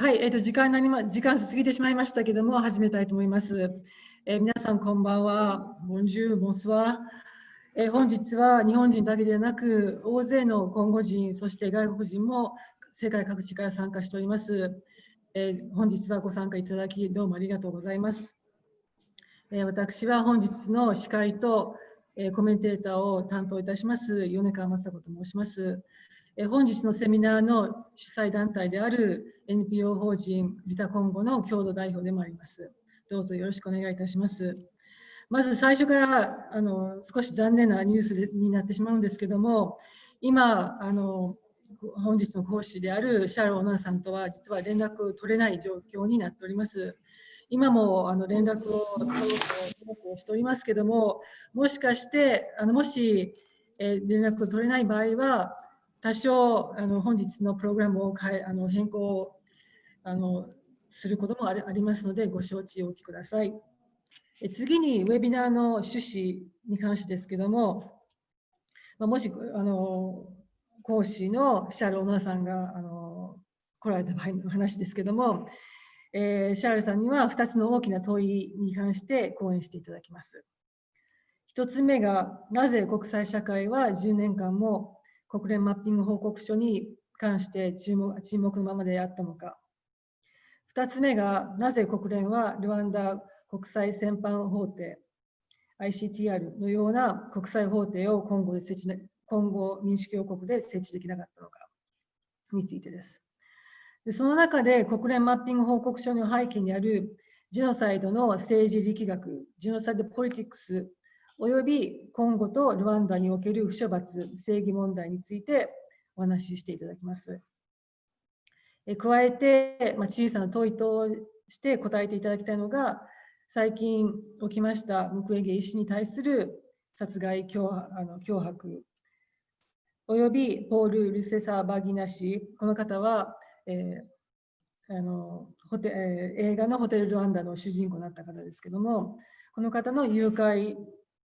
はい、時間過ぎてしまいましたけども、始めたいと思います。皆さん、こんばんは。ボンジュール、ボンスワ。本日は日本人だけでなく、大勢のコンゴ人、そして外国人も世界各地から参加しております。本日はご参加いただき、どうもありがとうございます。私は本日の司会とコメンテーターを担当いたします、米川雅子と申します。本日のセミナーの主催団体である NPO 法人リタコンゴの共同代表でもあります。どうぞよろしくお願いいたします。まず最初から少し残念なニュースになってしまうんですけども、今本日の講師であるシャーロー・オナーさんとは実は連絡を取れない状況になっております。今も連絡を取ろうとしておりますけども、もしかしてもし連絡を取れない場合は、多少本日のプログラムを変更することもありますので、ご承知おきください。次にウェビナーの趣旨に関してですけども、もし講師のシャール・オナーさんが来られた場合の話ですけども、シャールさんには2つの大きな問いに関して講演していただきます。1つ目が、なぜ国際社会は10年間も国連マッピング報告書に関して沈黙のままであったのか。2つ目が、なぜ国連はルワンダ国際戦犯法廷 ICTR のような国際法廷を今後民主共和国で設置できなかったのかについてです。その中で国連マッピング報告書の背景にあるジェノサイドの政治力学、ジェノサイドポリティクスおよびコンゴとルワンダにおける不処罰、正義問題についてお話ししていただきます。加えて、小さな問いとして答えていただきたいのが、最近起きましたムクウェゲ医師に対する殺害脅迫およびポール・ルセサ・バギナ氏、この方は、映画のホテル・ルワンダの主人公になった方ですけども、この方の誘拐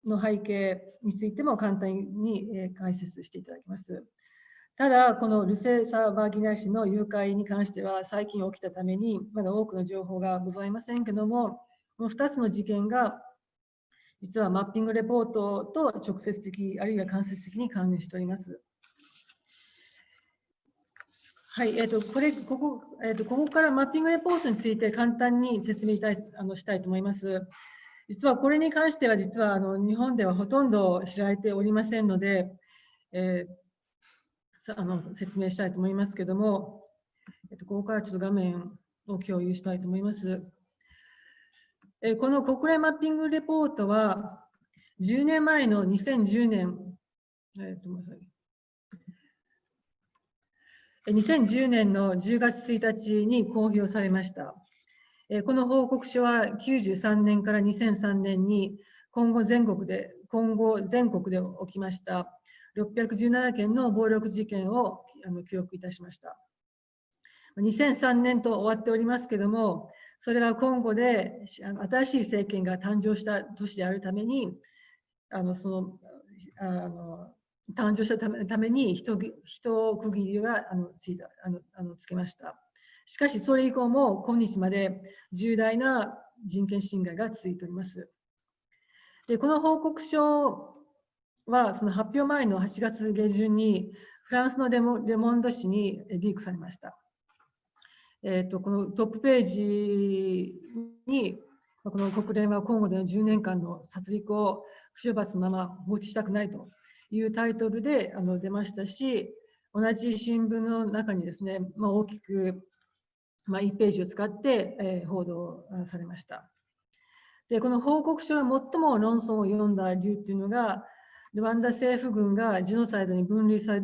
の背景についても簡単に解説していただきます。ただ、このルセサ・バギナ氏の誘拐に関しては最近起きたためにまだ多くの情報がございませんけども、この2つの事件が実はマッピングレポートと直接的あるいは間接的に関連しております。はい、ここからマッピングレポートについて簡単に説明したいと思います。実はこれに関しては実は日本ではほとんど知られておりませんので、説明したいと思いますけども、ここからちょっと画面を共有したいと思います。この国連マッピングレポートは10年前の2010年、2010年の10月1日に公表されました。この報告書は93年から2003年に今後全国で起きました617件の暴力事件を記録いたしました。2003年と終わっておりますけれども、それはコンゴで新しい政権が誕生した年であるために、誕生したために一区切りがつけました。しかし、それ以降も今日まで重大な人権侵害が続いております。で、この報告書は、その発表前の8月下旬に、フランスのレモンド紙にリークされました。このトップページに、この国連はコンゴでの10年間の殺戮を不処罰のまま放置したくないというタイトルで出ましたし、同じ新聞の中にですね、大きく1ページを使って報道されました。で、この報告書が最も論争を読んだ理由というのが、ルワンダ政府軍がジェノサイドに分類さ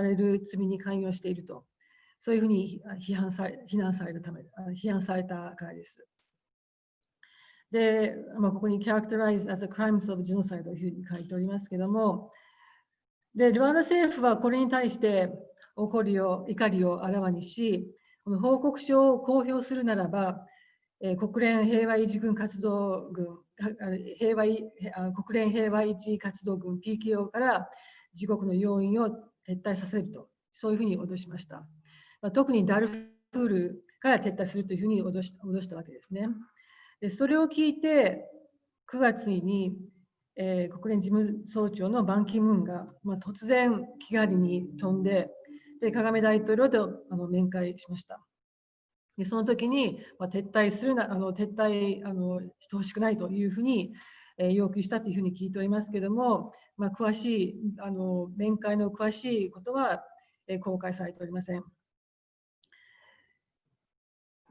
れる罪に関与していると、そういうふうに批判されたからです。で、ここに characterized as a crimes of genocide というふうに書いておりますけども、で、ルワンダ政府はこれに対して怒りをあらわにし、この報告書を公表するならば、国連平和維持活動軍 PKO から自国の要員を撤退させると、そういうふうに脅しました。特にダルフールから撤退するというふうに脅したわけですね。でそれを聞いて、9月に、国連事務総長のバンキムンが、突然、キガリに飛んで、カガメ大統領と面会しました。でその時に、撤退してほしくないというふうに、要求したというふうに聞いておりますけれども、詳しい面会の詳しいことは、公開されておりません。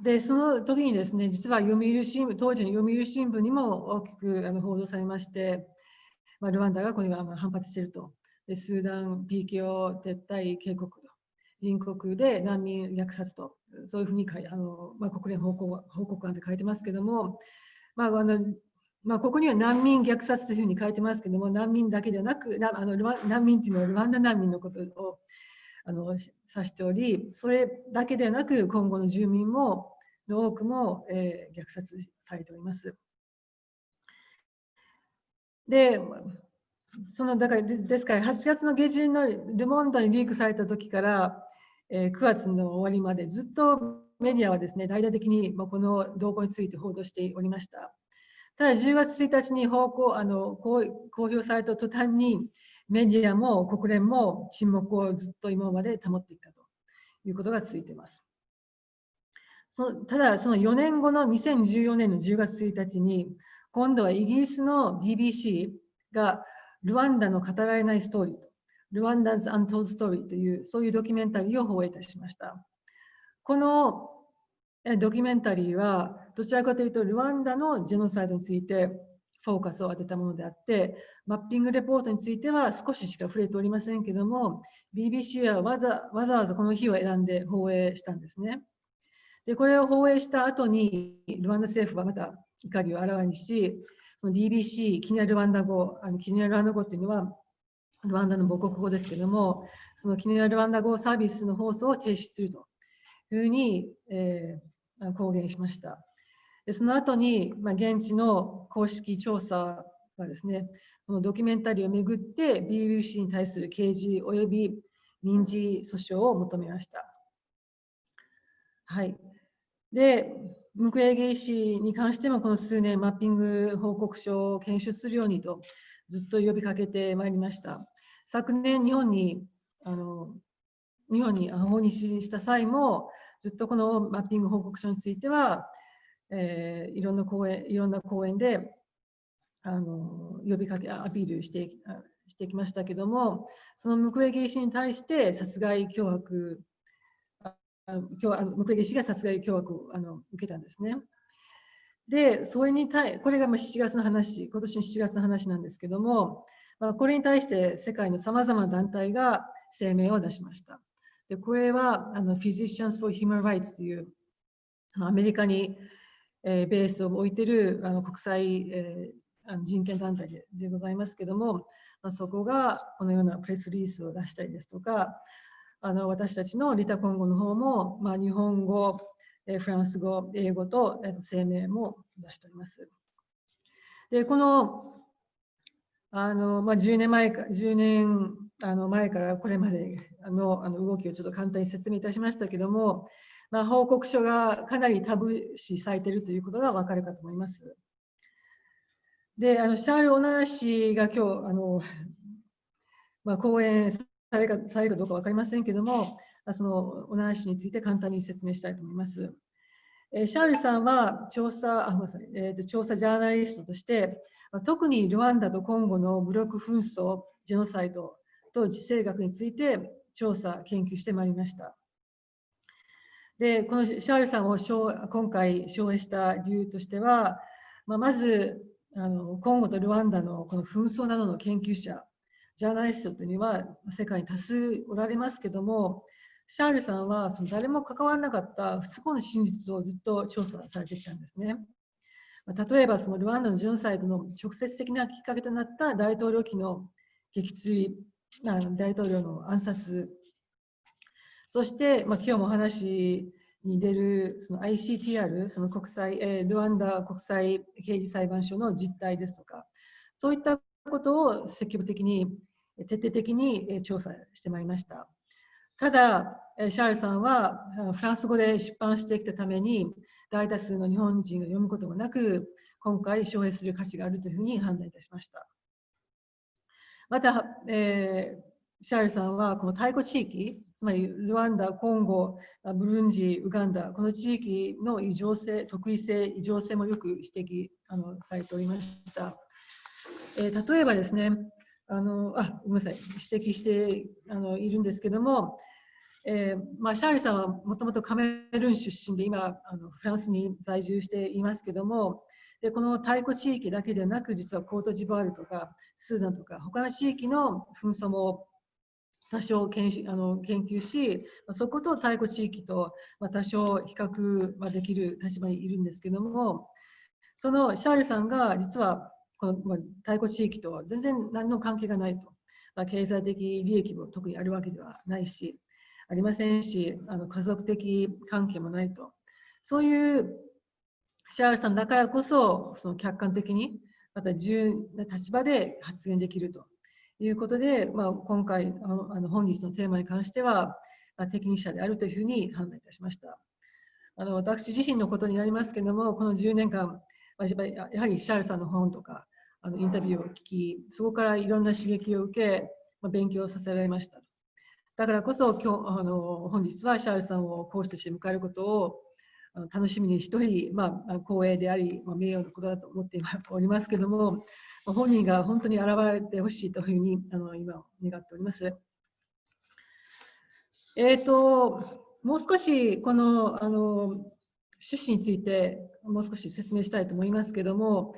でその時にですね、実は当時の読売新聞にも大きく報道されまして、ルワンダがこれに反発していると。でスーダン PKO 撤退警告と。隣国で難民虐殺と、そういうふうに国連報告案で書いてますけども、ここには難民虐殺というふうに書いてますけども、難民だけではなく、難民というのはルワンダ難民のことを指しており、それだけではなく、今後の住民の多くも、虐殺されております。で、ですから8月の下旬のル・モンドにリークされた時から、9月の終わりまでずっとメディアはですね、大々的にこの動向について報道しておりました。ただ10月1日に公表された途端に、メディアも国連も沈黙をずっと今まで保っていたということが続いています。ただ、その4年後の2014年の10月1日に、今度はイギリスの BBC がルワンダの語られないストーリー、ルワンダ 's Untold Story という、そういうドキュメンタリーを放映いたしました。このドキュメンタリーは、どちらかというと、ルワンダのジェノサイドについてフォーカスを当てたものであって、マッピングレポートについては少ししか触れておりませんけれども、BBC はわざわざこの日を選んで放映したんですね。で、これを放映した後に、ルワンダ政府はまた怒りをあらわにし、その BBC、キニアルワンダ語、キニアルワンダ語っていうのは、ルワンダの母国語ですけれども、そのキニアルワンダ語サービスの放送を停止するというふうに、公言しました。でその後に、現地の公式調査はですね、このドキュメンタリーをめぐって BBC に対する刑事及び民事訴訟を求めました。はい。で、ムクウェゲイ氏に関しても、この数年、マッピング報告書を検証するようにと、ずっと呼びかけてまいりました。昨年、日本に訪日した際も、ずっとこのマッピング報告書については、いろんな講演で呼びかけ、アピールしてきましたけども、そのムクウェゲイ氏に対して殺害脅迫、ムクウェゲイ氏が殺害脅迫を受けたんですね。で、これが7月の話、今年の7月の話なんですけども、これに対して世界のさまざまな団体が声明を出しました。でこれはPhysicians for Human Rights というアメリカにベースを置いている国際人権団体でございますけども、そこがこのようなプレスリリースを出したりですとか、私たちのリタコンゴの方も、日本語、フランス語、英語と声明も出しております。で、この10年前からこれまでの動きをちょっと簡単に説明いたしましたけども、報告書がかなりタブー視されているということがわかるかと思います。で、シャール・オナー氏が今日講演されるかどうか分かりませんけども、そのオナー氏について簡単に説明したいと思います。シャールさんは調査ジャーナリストとして、特にルワンダとコンゴの武力紛争、ジェノサイドと地政学について調査、研究してまいりました。で、このシャールさんを今回招聘した理由としては、まずコンゴとルワンダのこの紛争などの研究者、ジャーナリストというのは世界に多数おられますけども、シャールさんはその誰も関わらなかった不都合の真実をずっと調査されてきたんですね。例えばそのルワンダのジェノサイドの直接的なきっかけとなった大統領機の撃墜、大統領の暗殺、そして、今日もお話に出るその ICTR、そのルワンダ国際刑事裁判所の実態ですとか、そういったことを積極的に、徹底的に調査してまいりました。ただ、シャールさんはフランス語で出版してきたために、大多数の日本人が読むこともなく、今回、奨励する価値があるというふうに判断いたしました。また、シャールさんは、この太古地域、つまりルワンダ、コンゴ、ブルンジ、ウガンダ、この地域の異常性、特異性、異常性もよく指摘されておりました。例えばですね、ごめんなさい、指摘しているんですけども、シャールさんはもともとカメルーン出身で今フランスに在住していますけども、でこの太古地域だけでなく、実はコートジボワールとかスーダンとか他の地域の紛争も多少研究し、そこと太古地域と多少比較はできる立場にいるんですけども、そのシャールさんが実はこの太古地域と全然何の関係がないと、経済的利益も特にあるわけではないし、ありませんし、家族的関係もないと。そういうシャールさんだからこそ、その客観的に、また自由な立場で発言できるということで、今回、本日のテーマに関しては、適任者であるというふうに判断いたしました。私自身のことになりますけれども、この10年間、やはりシャールさんの本とか、インタビューを聞き、そこからいろんな刺激を受け、勉強させられました。だからこそ本日はシャールさんを講師として迎えることを楽しみにしており、光栄であり、名誉のことだと思っておりますけれども、本人が本当に現れてほしいというふうに今願っております。もう少しこの趣旨についてもう少し説明したいと思いますけれども、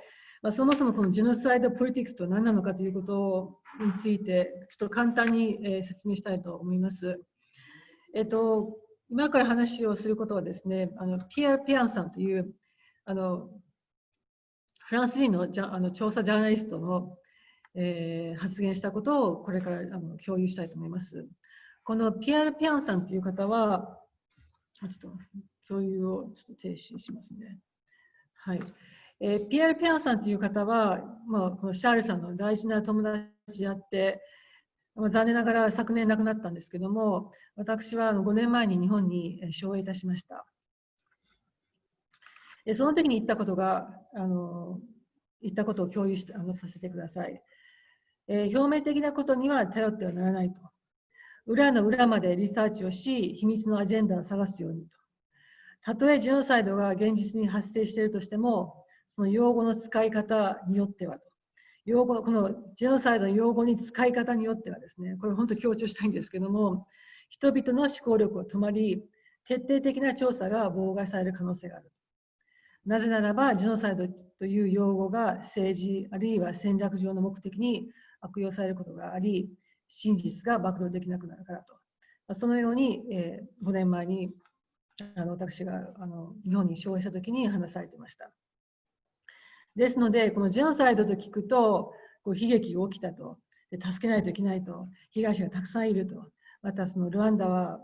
そもそもこのジェノサイド・ポリティクスとは何なのかということについて、ちょっと簡単に説明したいと思います。今から話をすることはですね、ピエール・ピアンさんというフランス人の調査ジャーナリストの、発言したことをこれから共有したいと思います。このピエール・ピアンさんという方は、ちょっと共有をちょっと停止しますね。はい。ピエール・ピアンさんという方は、このシャールさんの大事な友達であって、残念ながら昨年亡くなったんですけども、私は5年前に日本に招聘いたしました。その時に言ったことを共有してさせてください。表面的なことには頼ってはならないと。裏の裏までリサーチをし、秘密のアジェンダを探すようにと。たとえジェノサイドが現実に発生しているとしても、その用語の使い方によってはと。このジェノサイドの用語に使い方によってはですね、これ本当強調したいんですけども、人々の思考力を止まり、徹底的な調査が妨害される可能性がある。なぜならば、ジェノサイドという用語が政治あるいは戦略上の目的に悪用されることがあり、真実が暴露できなくなるからと。そのように、5年前に私が日本に招聘したときに話されていました。ですので、このジェノサイドと聞くと、悲劇が起きたと、で助けないといけないと、被害者がたくさんいると、またそのルワンダは、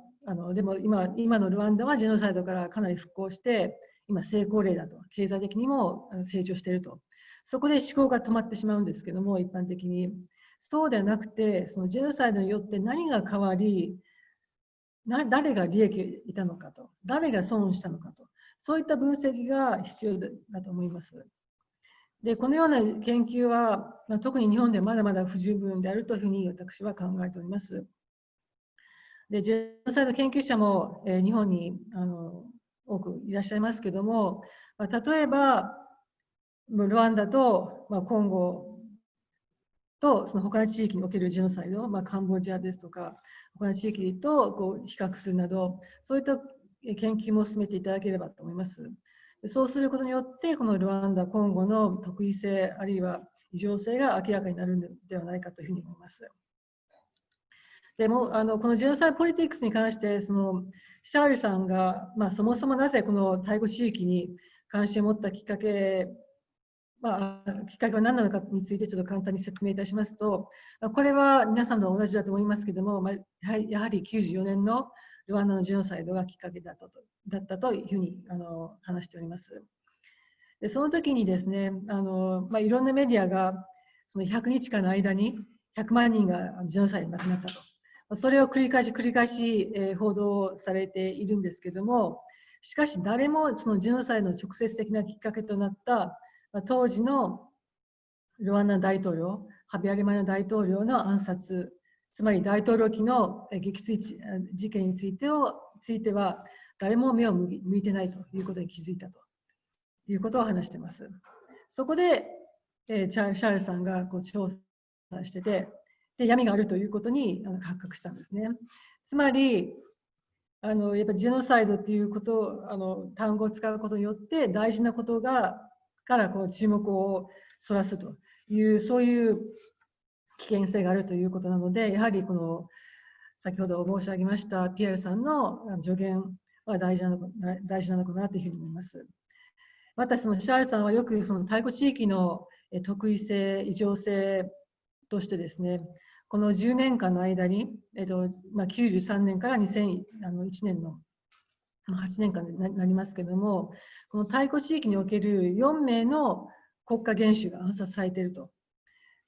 でも今のルワンダはジェノサイドからかなり復興して、今成功例だと、経済的にも成長していると、そこで思考が止まってしまうんですけども、一般的に。そうではなくて、そのジェノサイドによって何が変わり、誰が利益を得たのかと、誰が損したのかと、そういった分析が必要だと思います。で、このような研究は、特に日本ではまだまだ不十分であるというふうに私は考えております。で、ジェノサイド研究者も、日本に多くいらっしゃいますけども、例えば、ルワンダと、コンゴとその他の地域におけるジェノサイド、カンボジアですとか、他の地域と比較するなど、そういった研究も進めていただければと思います。そうすることによって、このルワンダ、コンゴの特異性、あるいは異常性が明らかになるのではないかというふうに思います。でも、このジェノサイド・ポリティクスに関して、そのシャールさんが、そもそもなぜこの太古地域に関心を持ったきっかけは何なのかについてちょっと簡単に説明いたしますと、これは皆さんと同じだと思いますけれども、やはり94年のルワンダのジェノサイドがきっかけだったというふうに話しております。でその時にですね、いろんなメディアがその100日間の間に100万人がジェノサイドで亡くなったと。それを繰り返し報道されているんですけども、しかし誰もそのジェノサイドの直接的なきっかけとなった当時のルワンダ大統領、ハビアリマナ大統領の暗殺、つまり大統領機の撃墜事件については、誰も目を向いてないということに気づいたということを話しています。そこで、シャールさんが調査してて、で闇があるということに発覚したんですね。つまり、やっぱりジェノサイドという単語を使うことによって大事なことから注目をそらすというそういう危険性があるということなので、やはり先ほど申し上げましたピエールさんの助言は大事なのかなというふうに思います。またシャールさんはよくその太古地域の特異性、異常性としてですね、この10年間の間に、93年から2001年の8年間になりますけれども、この太古地域における4名の国家元首が暗殺されていると。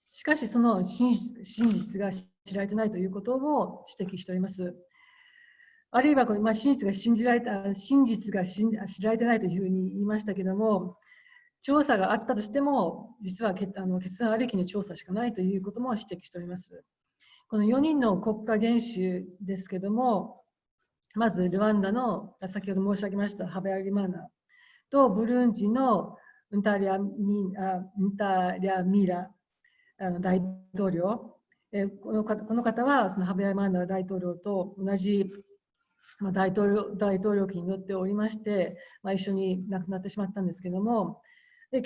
しかし、その真実が知られていないということを指摘しております。あるいは真実が知られてないというふうに言いましたけれども、調査があったとしても、実は決断ありきの調査しかないということも指摘しております。この4人の国家元首ですけれども、まずルワンダの先ほど申し上げましたハベアリマーナとブルンジのンタリャミラ大統領、この方はそのハベアリマーナ大統領と同じ大統領期に乗っておりまして、一緒に亡くなってしまったんですけれども、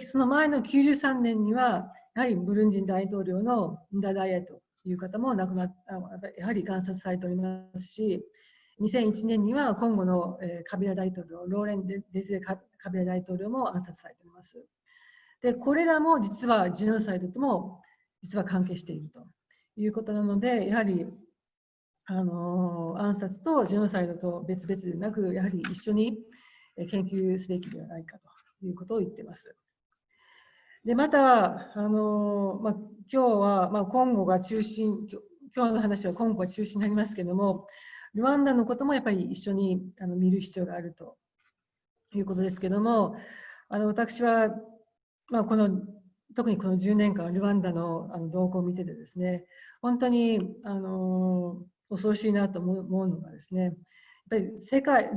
その前の93年には、やはりブルンジ大統領のンダダイエという方も亡くなった、やはり暗殺されておりますし、2001年には今後のカビラ大統領、ローレン・デゼレ・カビラ大統領も暗殺されております。で、これらも実はジェノサイドとも実は関係しているということなので、やはり暗殺とジェノサイドと別々でなく、やはり一緒に研究すべきではないかということを言っています。で、また、今日は、コンゴが中心、今日の話はコンゴが中心になりますけれども、ルワンダのこともやっぱり一緒に見る必要があるということですけれども、私は、特にこの10年間、ルワンダの動向を見ててですね、本当に恐ろしいなと思うのがですね、やっぱり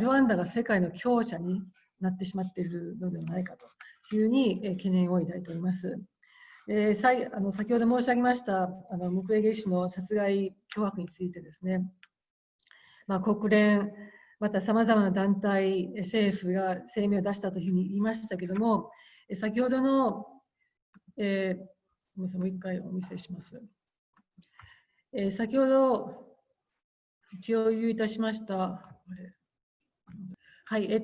ルワンダが世界の強者になってしまっているのではないかというふうに懸念を抱いております。先ほど申し上げましたムクウェゲ氏の殺害脅迫についてですね、国連、またさまざまな団体、政府が声明を出したというふうに言いましたけれども、先ほどの、もう一回お見せします。先ほど共有いたしました。はい、例え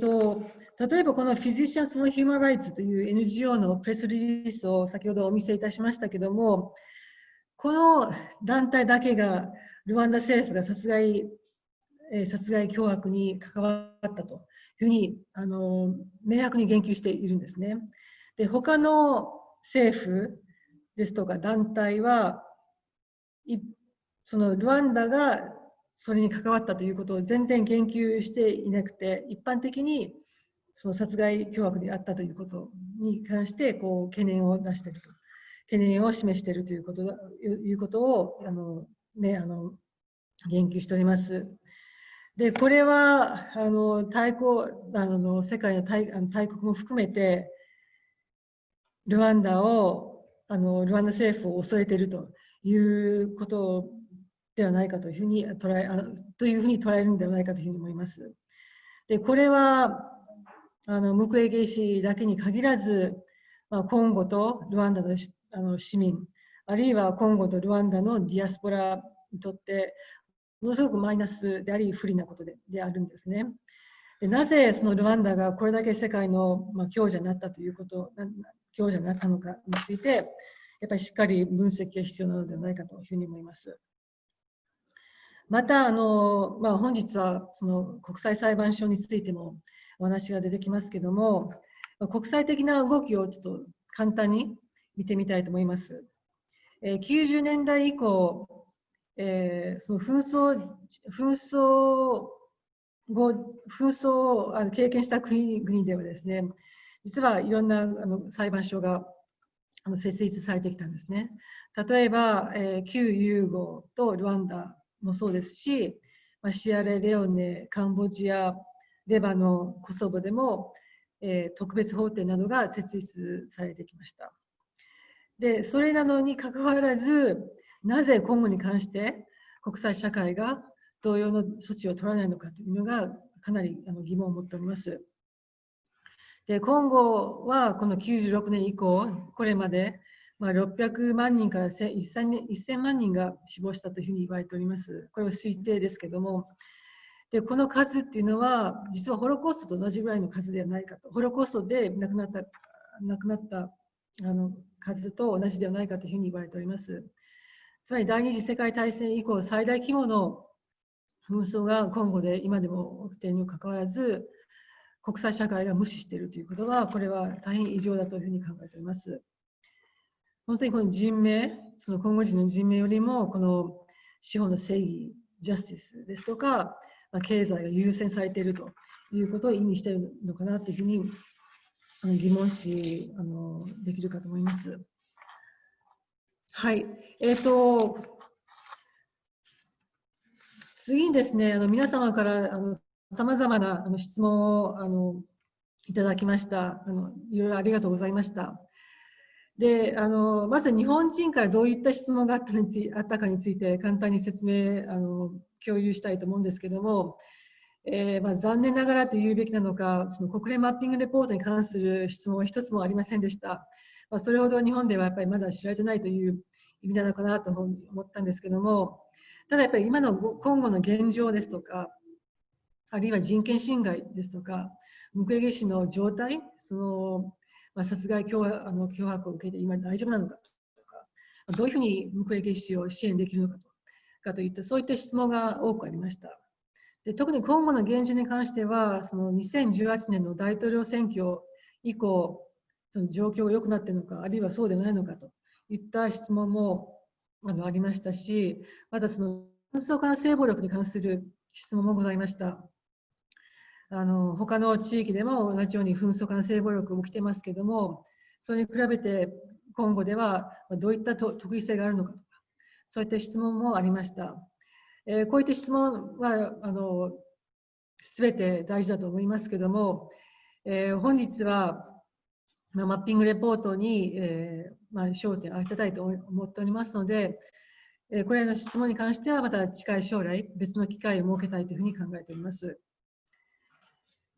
ばこの Physicians for Human Rights という NGO のプレスリリースを先ほどお見せいたしましたけれども、この団体だけがルワンダ政府が殺害脅迫に関わったというふうに明白に言及しているんですね。で、他の政府ですとか団体は、そのルワンダがそれに関わったということを全然言及していなくて、一般的にその殺害脅迫であったということに関して懸念を出していると、懸念を示しているということを言及しております。で、これは世界の大国も含めてルワンダ政府を恐れているということではないかというふうに捉えるのではないかというふうに思います。で、これはムクウェゲ氏だけに限らず、コンゴとルワンダの市民、あるいはコンゴとルワンダのディアスポラにとってものすごくマイナスであり不利なことであるんですね。で、なぜそのルワンダがこれだけ世界の強者になったのかについて、やっぱりしっかり分析が必要なのではないかというふうに思います。また本日はその国際裁判所についてもお話が出てきますけれども、国際的な動きをちょっと簡単に見てみたいと思います。90年代以降、その紛争を経験した国ではですね、実はいろんな裁判所が設立されてきたんですね。例えば、旧ユーゴとルワンダもそうですし、シアレオネ、カンボジア、レバノン、コソボでも、特別法廷などが設立されてきました。で、それなのにかかわらず、なぜコンゴに関して国際社会が同様の措置を取らないのかというのがかなり疑問を持っております。で、コンゴはこの96年以降、これまで600万人から1000万人が死亡したというふうに言われております。これは推定ですけども、でこの数っていうのは、実はホロコーストと同じぐらいの数ではないかと、ホロコーストで亡くなった数と同じではないかというふうに言われております。つまり第二次世界大戦以降、最大規模の紛争がコンゴで今でも起きているにもかかわらず、国際社会が無視しているということは、これは大変異常だというふうに考えております。本当にこの人命、そのコンゴ人の人命よりも、この司法の正義、ジャスティスですとか、経済が優先されているということを意味しているのかなというふうに疑問視できるかと思います。はい。次にですね、皆様からさまざまな質問をいただきました。いろいろありがとうございました。で、まず日本人からどういった質問があったかについて簡単に説明共有したいと思うんですけども、残念ながらと言うべきなのか、その国連マッピングレポートに関する質問は一つもありませんでした。それほど日本ではやっぱりまだ知られてないという意味なのかなと思ったんですけども、ただやっぱり今の今後の現状ですとか、あるいは人権侵害ですとか、ムクウェゲ氏の状態、殺害脅迫を受けて今大丈夫なのかとか、どういうふうにムクウェゲ氏を支援できるのかといった、そういった質問が多くありました。で特に今後の現状に関しては、その2018年の大統領選挙以降、その状況が良くなっているのか、あるいはそうではないのかといった質問もありましたし、またその紛争化の性暴力に関する質問もございました。他の地域でも同じように紛争化の性暴力が起きてますけども、それに比べて今後ではどういった特異性があるのかとか、そういった質問もありました。こういった質問は全て大事だと思いますけども、本日はマッピングレポートに、焦点を当てたいと思っておりますので、これらの質問に関してはまた近い将来別の機会を設けたいというふうに考えております。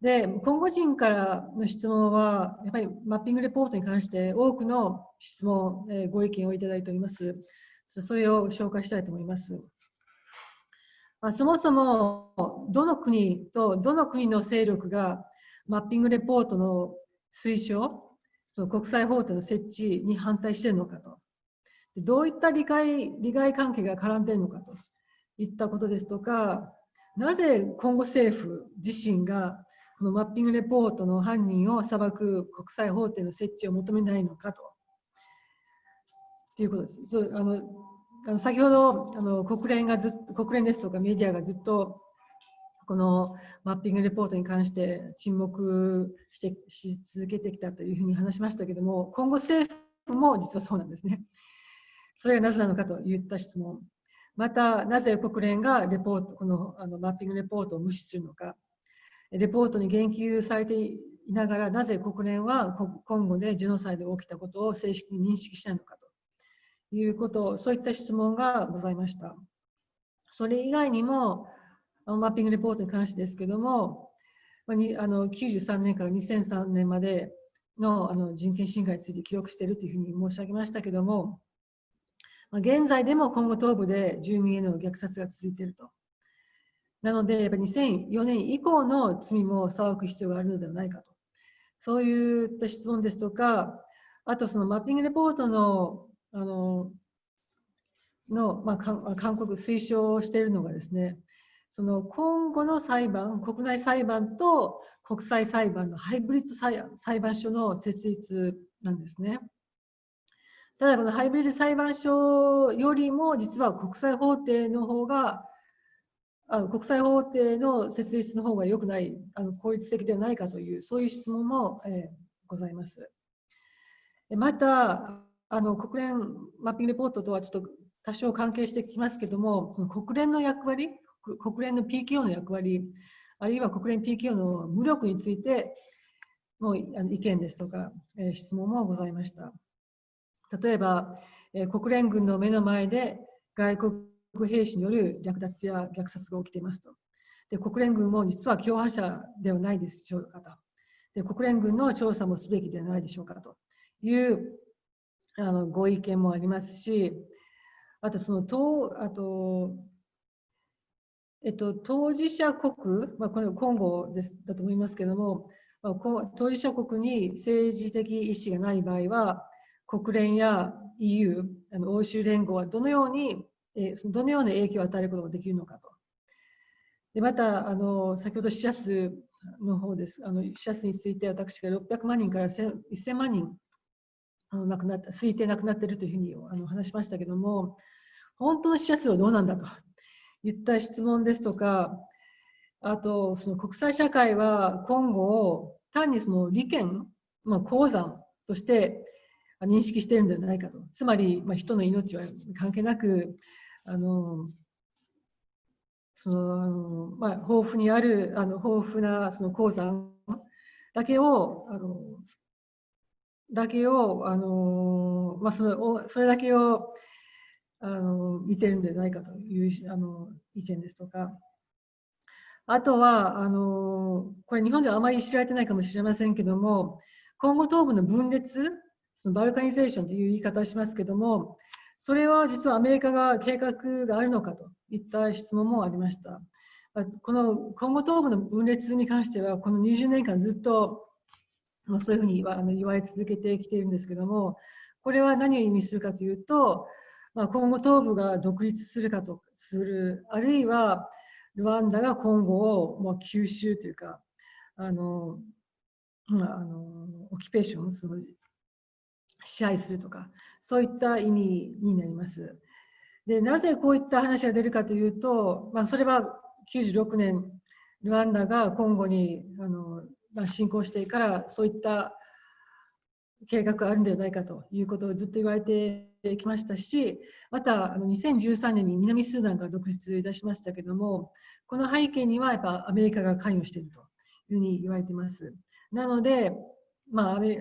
で、コンゴ人からの質問は、やっぱりマッピングレポートに関して多くの質問、ご意見をいただいております。それを紹介したいと思います。そもそもどの国とどの国の勢力がマッピングレポートの推奨、その国際法廷の設置に反対しているのかと、どういった利害関係が絡んでいるのかといったことですとか、なぜ今後政府自身がこのマッピングレポートの犯人を裁く国際法廷の設置を求めないのかということです。先ほど国連ですとかメディアがずっとこのマッピングレポートに関して沈黙し続けてきたというふうに話しましたけれども、今後政府も実はそうなんですね。それがなぜなのかといった質問、またなぜ国連がこのマッピングレポートを無視するのか、レポートに言及されていながらなぜ国連は今後でジェノサイドが起きたことを正式に認識しないのかということ、そういった質問がございました。それ以外にもマッピングレポートに関してですけれども、93年から2003年までの人権侵害について記録しているというふうに申し上げましたけれども、現在でも今後東部で住民への虐殺が続いていると。なので、やっぱり2004年以降の罪も裁く必要があるのではないかと。そういった質問ですとか、あとそのマッピングレポートの勧告、推奨しているのがですね、その今後の裁判、国内裁判と国際裁判のハイブリッド裁判所の設立なんですね。ただ、このハイブリッド裁判所よりも、実は国際法廷の方が、国際法廷の設立の方が良くない、効率的ではないかという、そういう質問も、ございます。また、国連マッピングレポートとはちょっと多少関係してきますけども、その国連の役割、国連の PKO の役割、あるいは国連 PKO の無力についての意見ですとか、質問もございました。例えば、国連軍の目の前で外国兵士による略奪や虐殺が起きていますと。で、国連軍も実は共犯者ではないでしょうかと。で、国連軍の調査もすべきではないでしょうかというご意見もありますし、あと当事者国、これ今後だと思いますけれども、当事者国に政治的意思がない場合は、国連や EU、欧州連合はどのような影響を与えることができるのかと。でまた先ほど死者数の方です。死者数について私が600万人から1000万人推定亡くなっているというふうに話しましたけども、本当の死者数はどうなんだといった質問ですとか、あとその国際社会は今後単にその利権、鉱山として認識しているんではないかと。つまり、人の命は関係なく豊富にある豊富なその鉱山だけをそれだけを見てるんではないかという意見ですとか、あとはこれ日本ではあまり知られてないかもしれませんけども、今後東部の分裂、そのバルカニゼーションという言い方をしますけども、それは実はアメリカが計画があるのかといった質問もありました。この今後東部の分裂に関しては、この20年間ずっとそういうふうに言われ続けてきているんですけども、これは何を意味するかというと、今後東部が独立するかとする、あるいはルワンダが今後を吸収というか、オキペーション、その支配するとか、そういった意味になります。で、なぜこういった話が出るかというと、それは96年、ルワンダがコンゴに侵攻してからそういった計画があるんではないかということをずっと言われてきましたし、また2013年に南スーダンが独立いたしましたけれども、この背景にはやっぱアメリカが関与しているというふうに言われています。なので、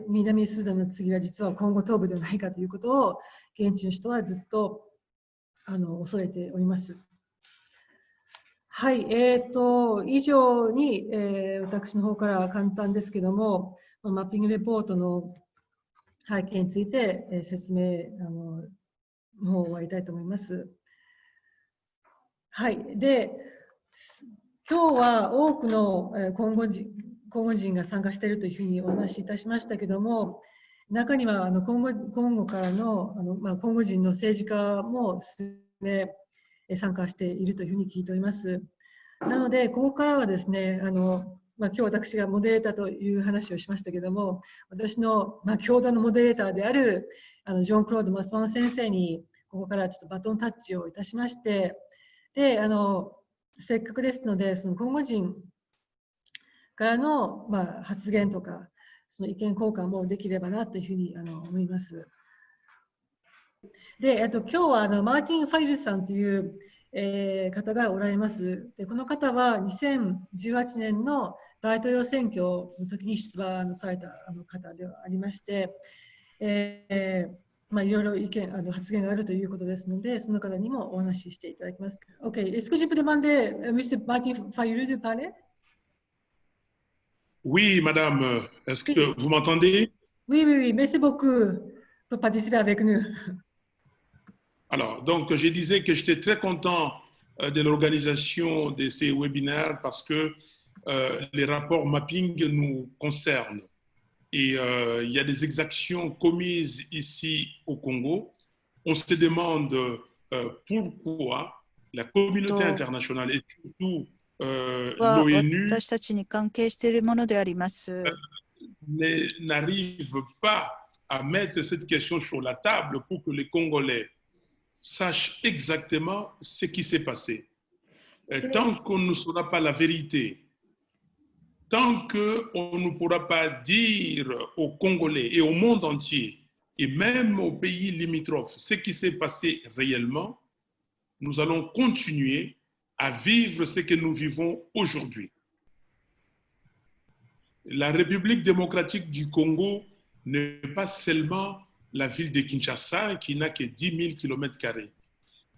南スーダンの次は実は今後東部ではないかということを現地の人はずっと恐れております。はい、以上に、私の方から簡単ですけども、マッピングレポートの背景について、説明の方を終わりたいと思います。はい、で、今日は多くのコンゴ人が参加しているというふうにお話しいたしましたけども、中にはコンゴからのコンゴ人の政治家も参加しているというふうに聞いております。なので、ここからはですね、今日私がモデレーターという話をしましたけども、私の教団のモデレーターであるジョン・クロード・マスマン先生に、ここからちょっとバトンタッチをいたしまして、で、せっかくですので、そのコンゴ人からの、発言とか、その意見交換もできればなというふうに思います。で、今日はマーティン・ファイルさんという、方がおられます。で、この方は2018年の大統領選挙の時に出馬された方ではありまして、いろいろ意見発言があるということですので、その方にもお話ししていただきます。OK. Est-ce que je peux demander M. Martin Fayulu de parler? Oui, madame, est-ce que vous m'entendez? Oui, oui, oui. Merci beaucoup pour participer avec nous. Alors, donc, je disais que j'étais très content de l'organisation de ces webinaires parce que les rapports mapping nous concernent. Et il y a des exactions commises ici au Congo. On se demande pourquoi la communauté internationale et surtout l'ONU 私たちに関係しているものであります。n'arrive pas à mettre cette question sur la table pour que les Congolais sachent exactement ce qui s'est passé. Tant qu'on ne saura pas la vérité, tant qu'on ne pourra pas dire aux Congolais et au monde entier, et même aux pays limitrophes, ce qui s'est passé réellement, nous allons continuer à vivre ce que nous vivons aujourd'hui. La République démocratique du Congo n'est pas seulement la ville de Kinshasa qui n'a que 10 000 km².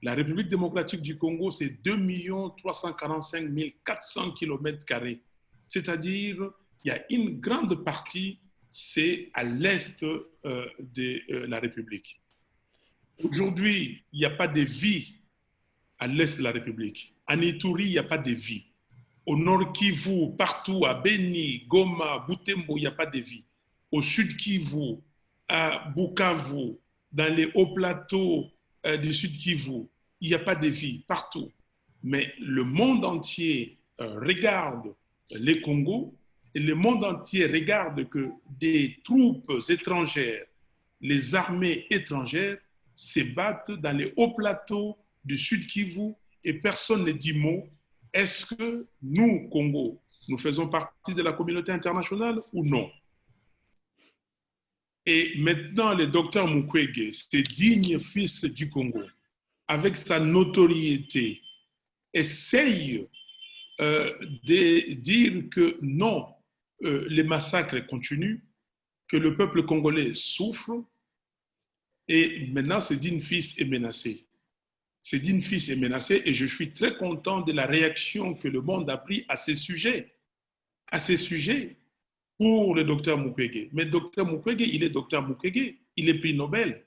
La République démocratique du Congo, c'est 2 345 400 km². C'est-à-dire, il y a une grande partie, c'est à l'est de la République. Aujourd'hui, il n'y a pas de vie à l'est de la République. En Ituri, il n'y a pas de vie. Au nord Kivu, partout, à Beni, Goma, Butembo, il n'y a pas de vie. Au sud Kivu, à Bukavu, dans les hauts plateaux du sud Kivu, il n'y a pas de vie partout. Mais le monde entier regarde les Congos et le monde entier regarde que des troupes étrangères, les armées étrangères, se battent dans les hauts plateaux du sud Kivu et personne ne dit mot. Est-ce que nous, Congo, nous faisons partie de la communauté internationale ou non? Et maintenant, le docteur Mukwege, ce digne fils du Congo, avec sa notoriété, essaye de dire que non, les massacres continuent, que le peuple congolais souffre, et maintenant, ce digne fils est menacé. Ce digne fils est menacé et je suis très content de la réaction que le monde a pris à ces sujets pour le docteur Mukwege. Mais docteur Mukwege, il est docteur Mukwege, il est prix Nobel.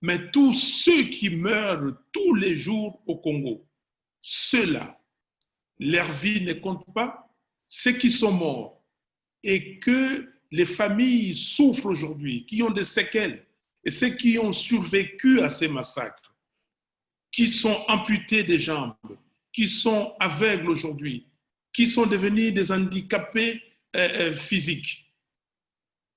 Mais tous ceux qui meurent tous les jours au Congo, ceux-là, leur vie ne compte pas, ceux qui sont morts et que les familles souffrent aujourd'hui, qui ont des séquelles, et ceux qui ont survécu à ces massacres, qui sont amputés des jambes, qui sont aveugles aujourd'hui, qui sont devenus des handicapés physiques.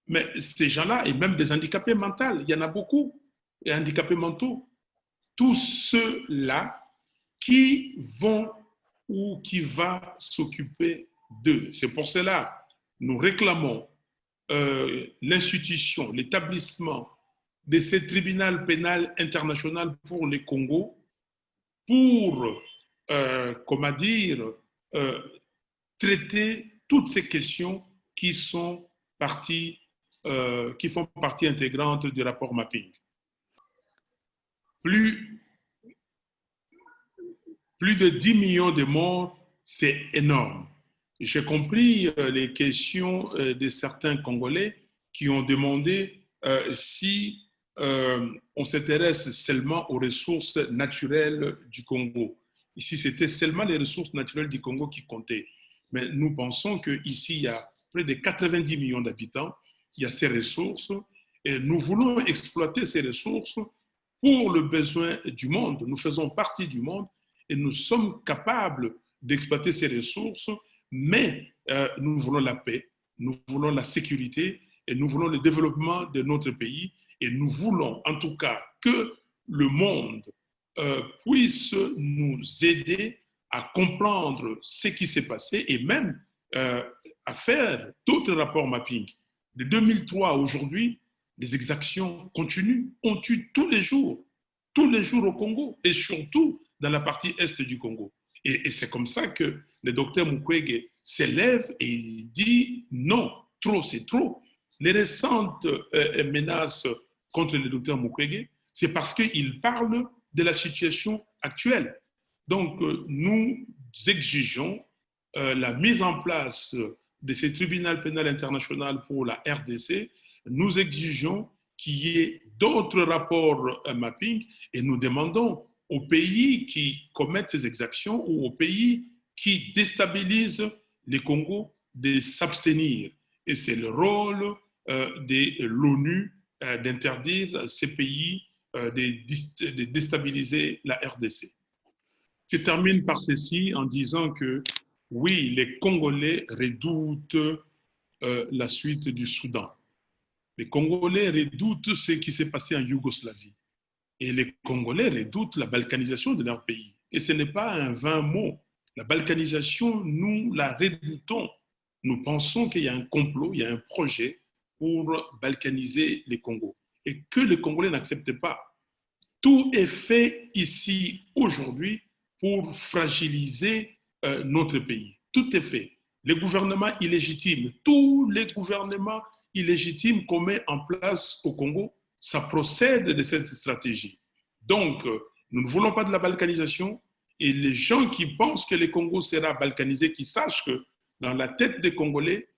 Mais ces gens-là, et même des handicapés mentaux, il y en a beaucoup, et handicapés mentaux, tous ceux-là qui vont ou qui vont s'occuper d'eux. C'est pour cela que nous réclamons l'institution, l'établissement de ce tribunal pénal international pour les Congo pour, comment dire, traiter toutes ces questions qui sont qui font partie intégrante du rapport mapping. Plus de 10 millions de morts, c'est énorme. J'ai compris les questions de certains Congolais qui ont demandé si on s'intéresse seulement aux ressources naturelles du Congo. Ici, c'était seulement les ressources naturelles du Congo qui comptaient. Mais nous pensons qu'ici, il y a près de 90 millions d'habitants, il y a ces ressources, et nous voulons exploiter ces ressources pour le besoin du monde. Nous faisons partie du monde et nous sommes capables d'exploiter ces ressources, mais nous voulons la paix, nous voulons la sécurité et nous voulons le développement de notre pays. Et nous voulons en tout cas que le monde puisse nous aider à comprendre ce qui s'est passé et même à faire d'autres rapports mapping. De 2003 à aujourd'hui, les exactions continuent. On tue tous les jours au Congo et surtout dans la partie est du Congo. Et c'est comme ça que le docteur Mukwege s'élève et il dit non, trop c'est trop. Les récentes menaces contre le docteur Mukwege, c'est parce qu'il parle de la situation actuelle. Donc, nous exigeons la mise en place de ce tribunal pénal international pour la RDC. Nous exigeons qu'il y ait d'autres rapports mapping et nous demandons aux pays qui commettent ces exactions ou aux pays qui déstabilisent les Congos de s'abstenir. Et c'est le rôle de l'ONU d'interdire ces pays de déstabiliser la RDC. Je termine par ceci en disant que oui, les Congolais redoutent la suite du Soudan. Les Congolais redoutent ce qui s'est passé en Yougoslavie. Et les Congolais redoutent la balkanisation de leur pays. Et ce n'est pas un vain mot. La balkanisation, nous la redoutons. Nous pensons qu'il y a un complot, il y a un projet pour balkaniser les Congos. Et que les Congolais n'acceptent pas. Tout est fait ici, aujourd'hui, pour fragiliser notre pays. Tout est fait. Les gouvernements illégitimes, tous les gouvernements illégitimes qu'on met en place au Congo, ça procède de cette stratégie. Donc, nous ne voulons pas de la balkanisation et les gens qui pensent que le Congo sera balkanisé, qui sachent que dans la tête des Congolais,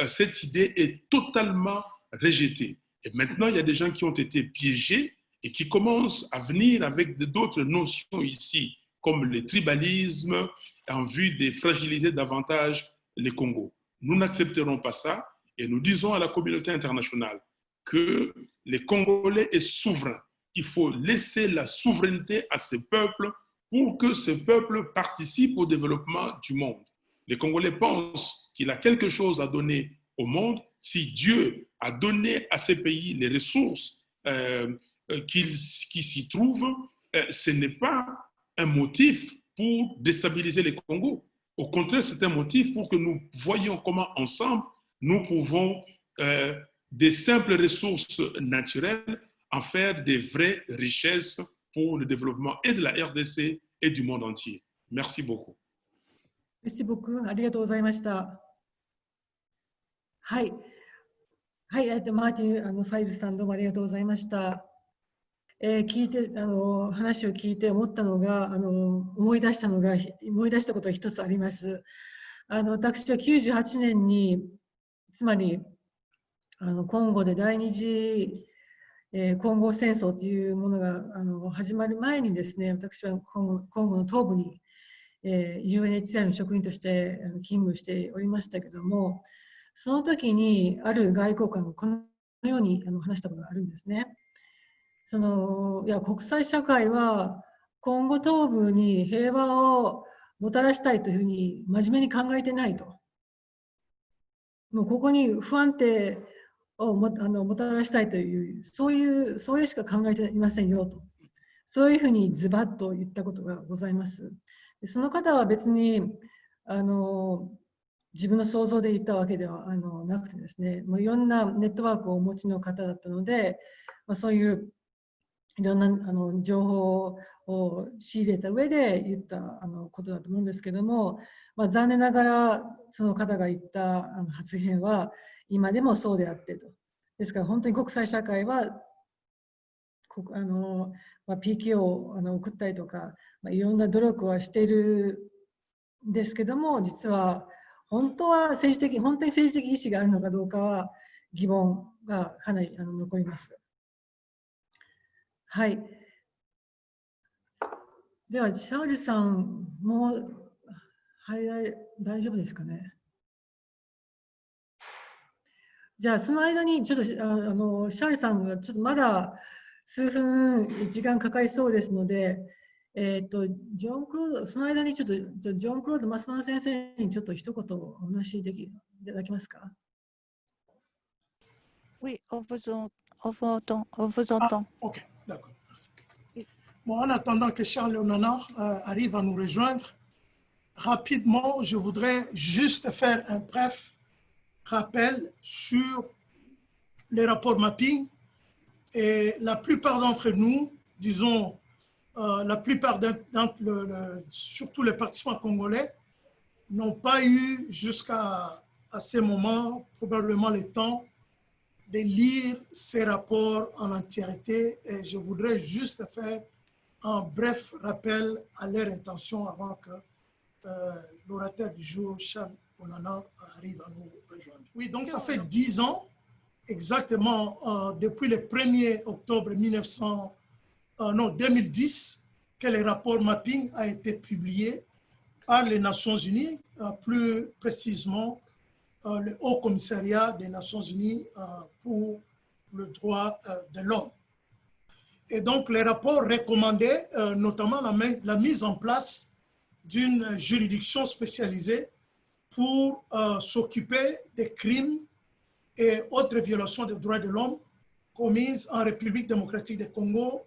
cette idée est totalement rejetée. Et maintenant, il y a des gens qui ont été piégés et qui commencent à venir avec d'autres notions ici, comme le tribalisme, en vue de fragiliser davantage les Congos. Nous n'accepterons pas ça et nous disons à la communauté internationale que les Congolais sont souverains. Il faut laisser la souveraineté à ces peuples pour que ces peuples participent au développement du monde. Les Congolais pensent qu'il a quelque chose à donner au monde. Si Dieu a donné à ces pays les ressources qui s'y trouvent, ce n'est pas un motif pour déstabiliser les Congos. Au contraire, c'est un motif pour que nous voyions comment ensemble nous pouvons des simples ressources naturelles en faire des vraies richesses pour le développement et de la RDC et du monde entier. Merci beaucoup. Merci beaucoup. ありがとうございました。はい。はい、マーティン・ファイルさん、どうもありがとうございました。聞いて話を聞いて思ったのが、思い出したことが一つあります。私は98年に、つまりコンゴで第二次コンゴ戦争というものが始まる前にですね、私はコンゴの東部に、UNHCR の職員として勤務しておりましたけども、その時にある外交官がこのように話したことがあるんですね。いや国際社会はコンゴ東部に平和をもたらしたいというふうに真面目に考えてないと。もうここに不安定をもたらしたいという、それしか考えていませんよと。そういうふうにズバッと言ったことがございます。その方は別に自分の想像で言ったわけではなくてですね、もういろんなネットワークをお持ちの方だったので、そういういろんな情報を仕入れた上で言ったことだと思うんですけども、残念ながらその方が言った発言は今でもそうであってと。ですから本当に国際社会はPKO を送ったりとか、いろんな努力はしているんですけども、実は本当に政治的意思があるのかどうかは疑問がかなり残ります。はい。では、シャールさんも大丈夫ですかね。じゃあ、その間にちょっとシャールさんがちょっとまだ数分時間かかりそうですので、ジョン・クロード、その間にちょっとジョン・クロード・マスマン先生にちょっと一言お話しいただけますか。Oui, on vous entend. Ok, d'accord. Bon, en attendant que Charles Onana arrive à nous rejoindre, rapidement, je voudrais juste faire un bref rappel sur les rapports mapping. Et la plupart d'entre nous, disons, la plupart surtout les participants congolais, n'ont pas eu jusqu'à ce moment probablement le temps de lire ces rapports en entièreté. Et je voudrais juste faire un bref rappel à leur intention avant que l'orateur du jour, Charles Onana, arrive à nous rejoindre. Oui, donc ça fait 10 ans, exactement depuis le 1er octobre 2010, que le rapport mapping a été publié par les Nations Unies, plus précisément le Haut Commissariat des Nations Unies pour le droit de l'homme. Et donc, les rapports recommandaient notamment la mise en place d'une juridiction spécialisée pour s'occuper des crimes et autres violations des droits de l'homme commises en République démocratique du Congo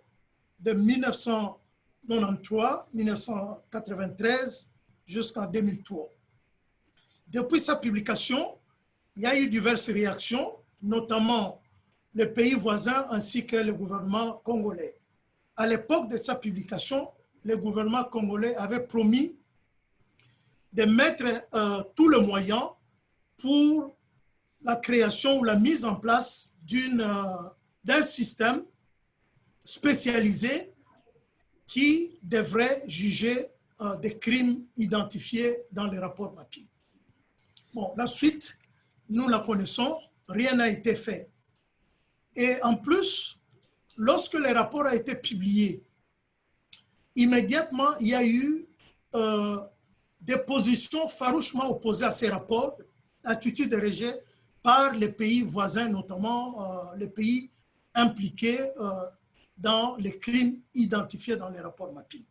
de 1993-1993 jusqu'en 2003. Depuis sa publication, il y a eu diverses réactions, notamment les pays voisins ainsi que le gouvernement congolais. À l'époque de sa publication, le gouvernement congolais avait promis de mettre tout le moyen pour la création ou la mise en place d'un système spécialisé qui devrait juger des crimes identifiés dans les rapports mapping. Bon, la suite, nous la connaissons, rien n'a été fait. Et en plus, lorsque le rapport a été publié, immédiatement, il y a eu des positions farouchement opposées à ces rapports, attitudes de rejet par les pays voisins, notamment les pays impliqués dans les crimes identifiés dans les rapports mapping.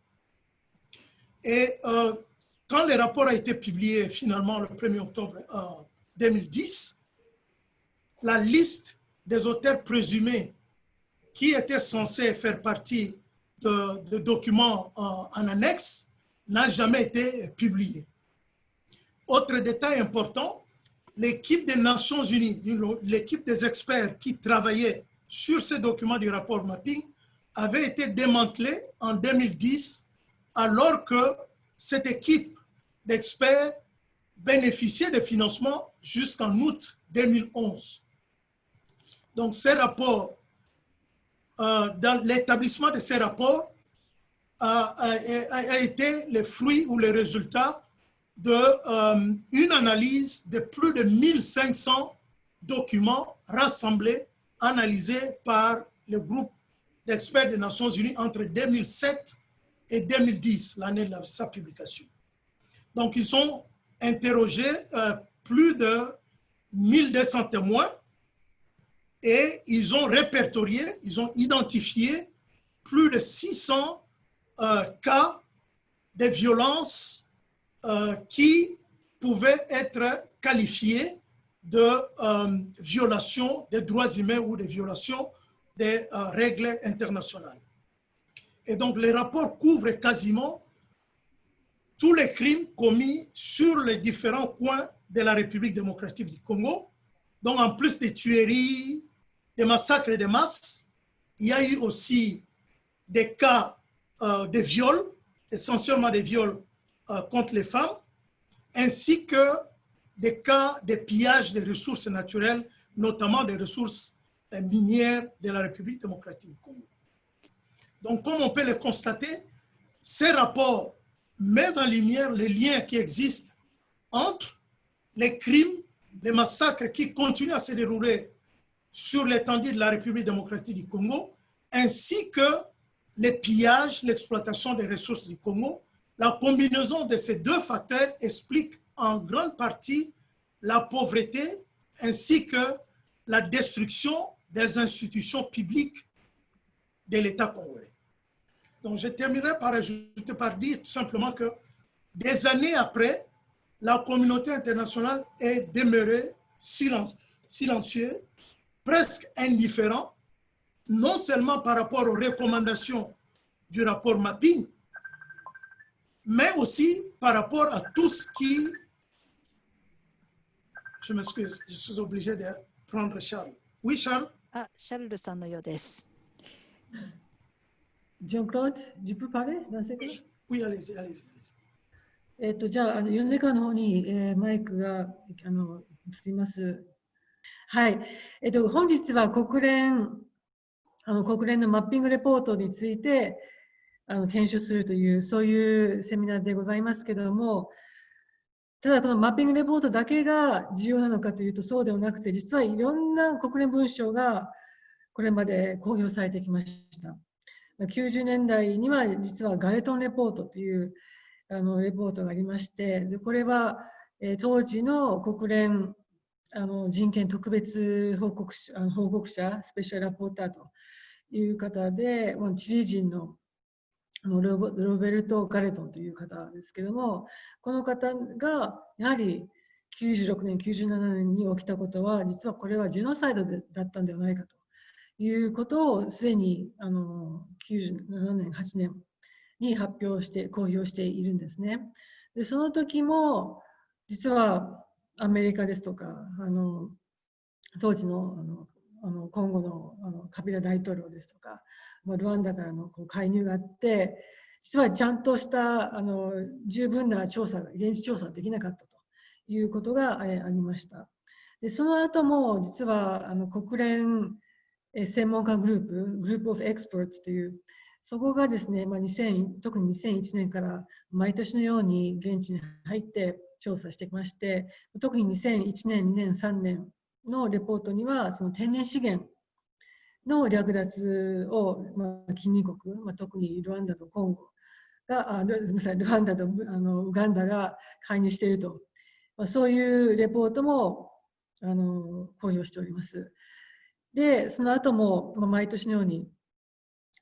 Et quand le rapport a été publié finalement le 1er octobre 2010, la liste des auteurs présumés qui étaient censés faire partie de documents en annexe n'a jamais été publiée. Autre détail important, l'équipe des Nations Unies, l'équipe des experts qui travaillaient sur ces documents du rapport mapping avait été démantelée en 2010 alors que cette équipe d'experts bénéficiait de financement jusqu'en août 2011. Donc ces rapports, dans l'établissement de ces rapports a été le fruit ou le résultat d'une analyse de plus de 1500 documents rassemblés, analysés par le groupe d'experts des Nations Unies entre 2007 et 2010, l'année de sa publication. Donc, ils ont interrogé plus de 1200 témoins et ils ont répertorié, ils ont identifié plus de 600 cas de violences qui pouvaient être qualifiés de violations des droits humains ou de violations des règles internationales. Et donc, les rapports couvrent quasiment tous les crimes commis sur les différents coins de la République démocratique du Congo. Donc, en plus des tueries, des massacres de masse, il y a eu aussi des cas de viols, essentiellement des viols contre les femmes, ainsi que des cas de pillage des ressources naturelles, notamment des ressources minières de la République démocratique du Congo. Donc, comme on peut le constater, ces rapports mettent en lumière les liens qui existent entre les crimes, les massacres qui continuent à se dérouler sur l'étendue de la République démocratique du Congo, ainsi que les pillages, l'exploitation des ressources du Congo. La combinaison de ces deux facteurs explique en grande partie la pauvreté ainsi que la destruction des institutions publiques de l'État congolais. Donc, je terminerai par dire tout simplement que des années après, la communauté internationale est demeurée silencieuse, presque indifférente, non seulement par rapport aux recommandations du rapport mapping, mais aussi par rapport à tout ce qui... Je m'excuse, je suis obligé de prendre Charles. Oui, Charles? Ah, Charles さんのようです。Jean-Claude, tu peux parler dans ce cas? Oui, allez-y, allez-y. じゃあ、ユンレカの方に、マイクが移ります。はい。本日は国連のマッピングレポートについて検証するという、そういうセミナーでございますけれども、ただこのマッピングレポートだけが重要なのかというとそうではなくて、実はいろんな国連文書がこれまで公表されてきました。90年代には実はガレトンレポートというレポートがありまして、でこれは当時の国連人権特別報告者、スペシャルラポーターという方で、チリ人のロベルト・ガレトンという方ですけれども、この方がやはり96年、97年に起きたことは、実はこれはジェノサイドだったんではないかということを、すでに97年、8年に発表して、公表しているんですね。で、その時も、実はアメリカですとか、当時のコンゴのカビラ大統領ですとか、ルワンダからの介入があって、実はちゃんとした十分な調査が、現地調査ができなかったということがありました。で、その後も実は国連専門家グループオブエクスパーツという、そこがですね、特に2001年から毎年のように現地に入って調査してきまして、特に2001年、2年、3年のレポートには、その天然資源の略奪を、近隣国、特にルワンダとコンゴが、ルワンダとウガンダが介入していると、そういうレポートも公表しております。で、その後も、毎年のように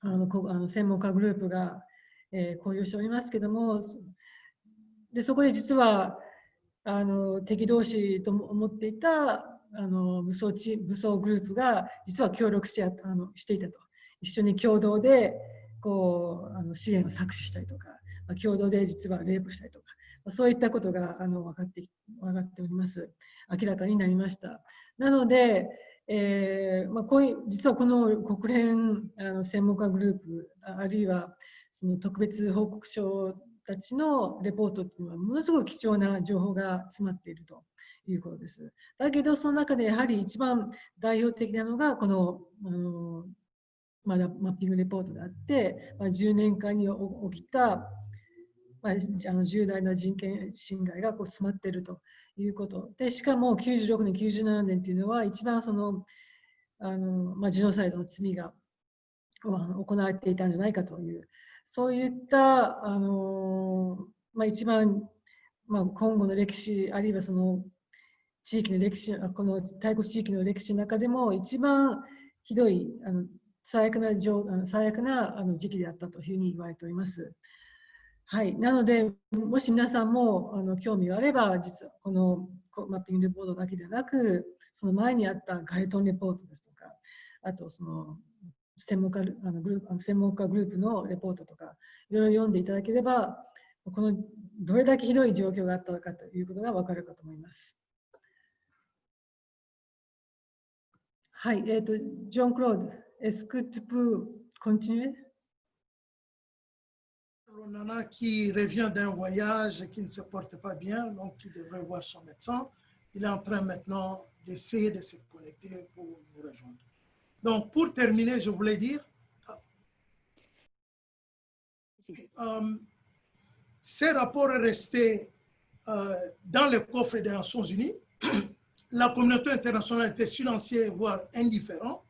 専門家グループが、公表しておりますけども、でそこで実は敵同士と思っていた武装グループが実は協力していたと。一緒に共同で資源を搾取したりとか、共同で実はレイプしたりとか、そういったことが分かっております。明らかになりました。なので、実はこの国連専門家グループ、あるいはその特別報告書たちのレポートっていうのはものすごく貴重な情報が詰まっているということです。だけどその中でやはり一番代表的なのがこのマッピングレポートであって、10年間に起きた重大な人権侵害が詰まっているということで、しかも96年、97年というのは一番そのジェノサイドの罪が行われていたんじゃないかという、そういった一番、今後の歴史、あるいはその地域の歴史、この大国地域の歴史の中でも一番ひどい最悪な時期であったというふうに言われております。はい、なので、もし皆さんも興味があれば、実はこのマッピングレポートだけではなく、その前にあったガレトンレポートですとか、あとその専門家グループのレポートとか、いろいろ読んでいただければ、このどれだけひどい状況があったのかということが分かるかと思います。はい、ジョン・クロード、est-ce que tu peux continuer? Nana qui revient d'un voyage qui ne se porte pas bien, donc qui devrait voir son médecin. Il est en train maintenant d'essayer de se connecter pour nous rejoindre. Donc, pour terminer, je voulais dire, ces rapports restés dans le coffre des Nations Unies. La communauté internationale était silencieuse, voire indifférente.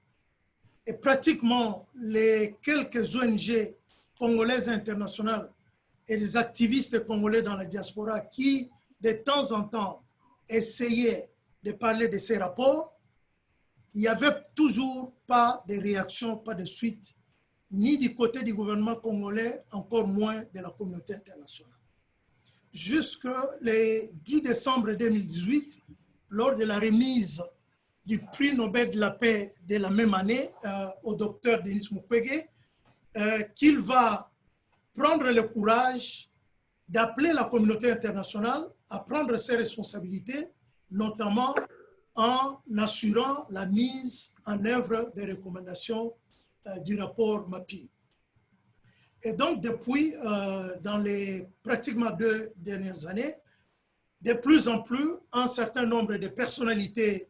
Et pratiquement les quelques ONG congolaises internationales et les activistes congolais dans la diaspora qui, de temps en temps, essayaient de parler de ces rapports, il n'y avait toujours pas de réaction, pas de suite, ni du côté du gouvernement congolais, encore moins de la communauté internationale. Jusque le 10 décembre 2018, lors de la remise du prix Nobel de la paix de la même année au docteur Denis Mukwege, qu'il va prendre le courage d'appeler la communauté internationale à prendre ses responsabilités, notamment en assurant la mise en œuvre des recommandations du rapport MAPI. Et donc, depuis, dans les pratiquement 2 dernières années, de plus en plus, un certain nombre de personnalités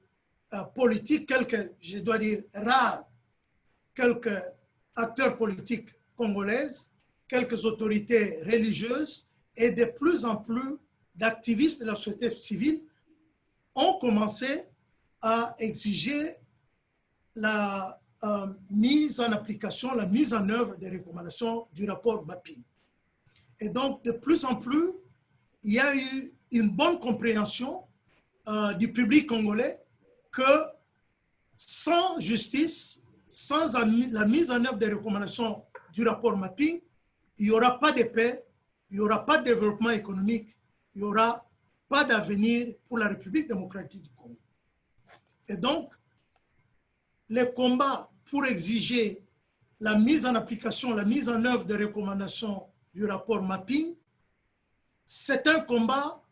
politiques, quelques, je dois dire, rares, quelques acteurs politiques congolaises, quelques autorités religieuses et de plus en plus d'activistes de la société civile ont commencé à exiger la mise en application, la mise en œuvre des recommandations du rapport MAPI. Et donc, de plus en plus, il y a eu une bonne compréhension du public congolais que sans justice, sans la mise en œuvre des recommandations du rapport MAPI, il n'y aura pas de paix, il n'y aura pas de développement économique, il y aura pas d'avenir pour la République démocratique du Congo. Et donc, les combats pour exiger la mise en application, la mise en œuvre des recommandations du rapport Mapping, c'est un combat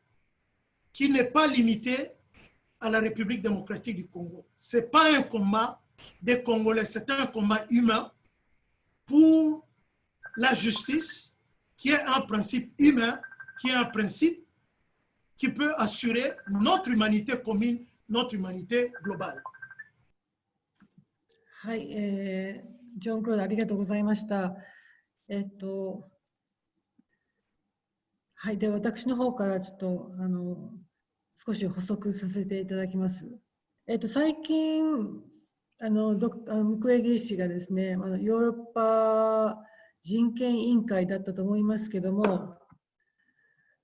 qui n'est pas limité à la République démocratique du Congo. Ce n'est pas un combat des Congolais, c'est un combat humain pour la justice, qui est un principe humain, qui est un principe qui peut assurer notre humanité commune, notre humanité globale. はい、ジョン・クロードありがとうございました。はい、では私の方からちょっと少し補足させていただきます。最近ムクウェゲイ氏がですね、ヨーロッパ人権委員会だったと思いますけども、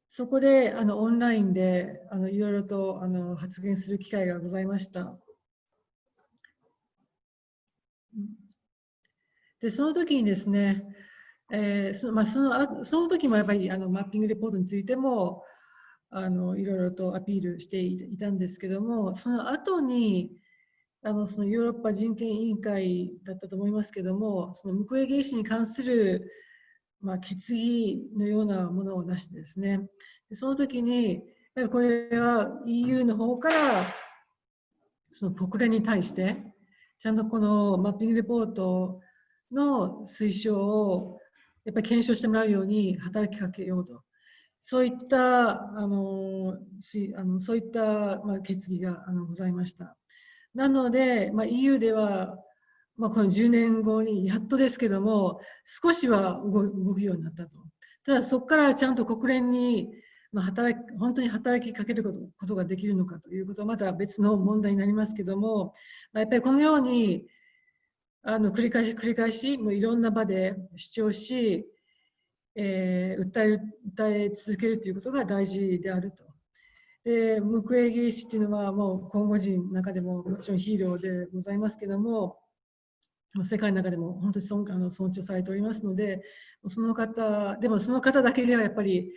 そこでオンラインでいろいろと発言する機会がございました。でその時にですね、その時もやっぱりマッピングレポートについてもいろいろとアピールしていたんですけども、その後にそのヨーロッパ人権委員会だったと思いますけども、そのムクウェゲイ氏に関する、決議のようなものを出してですね、でその時にこれは EU の方からその国連に対してちゃんとこのマッピングレポートの推奨をやっぱり検証してもらうように働きかけようと、そういった決議がございました。なので、EU では、この10年後にやっとですけども、少しは動くようになったと。ただ、そこからちゃんと国連に本当に働きかけることができるのかということはまた別の問題になりますけども、やっぱりこのように繰り返しもういろんな場で主張し、訴え続けるということが大事であると。でムクウェゲイ氏というのはもうコンゴ人の中でももちろんヒーローでございますけども、世界の中でも本当に尊重されておりますので、その方だけではやっぱり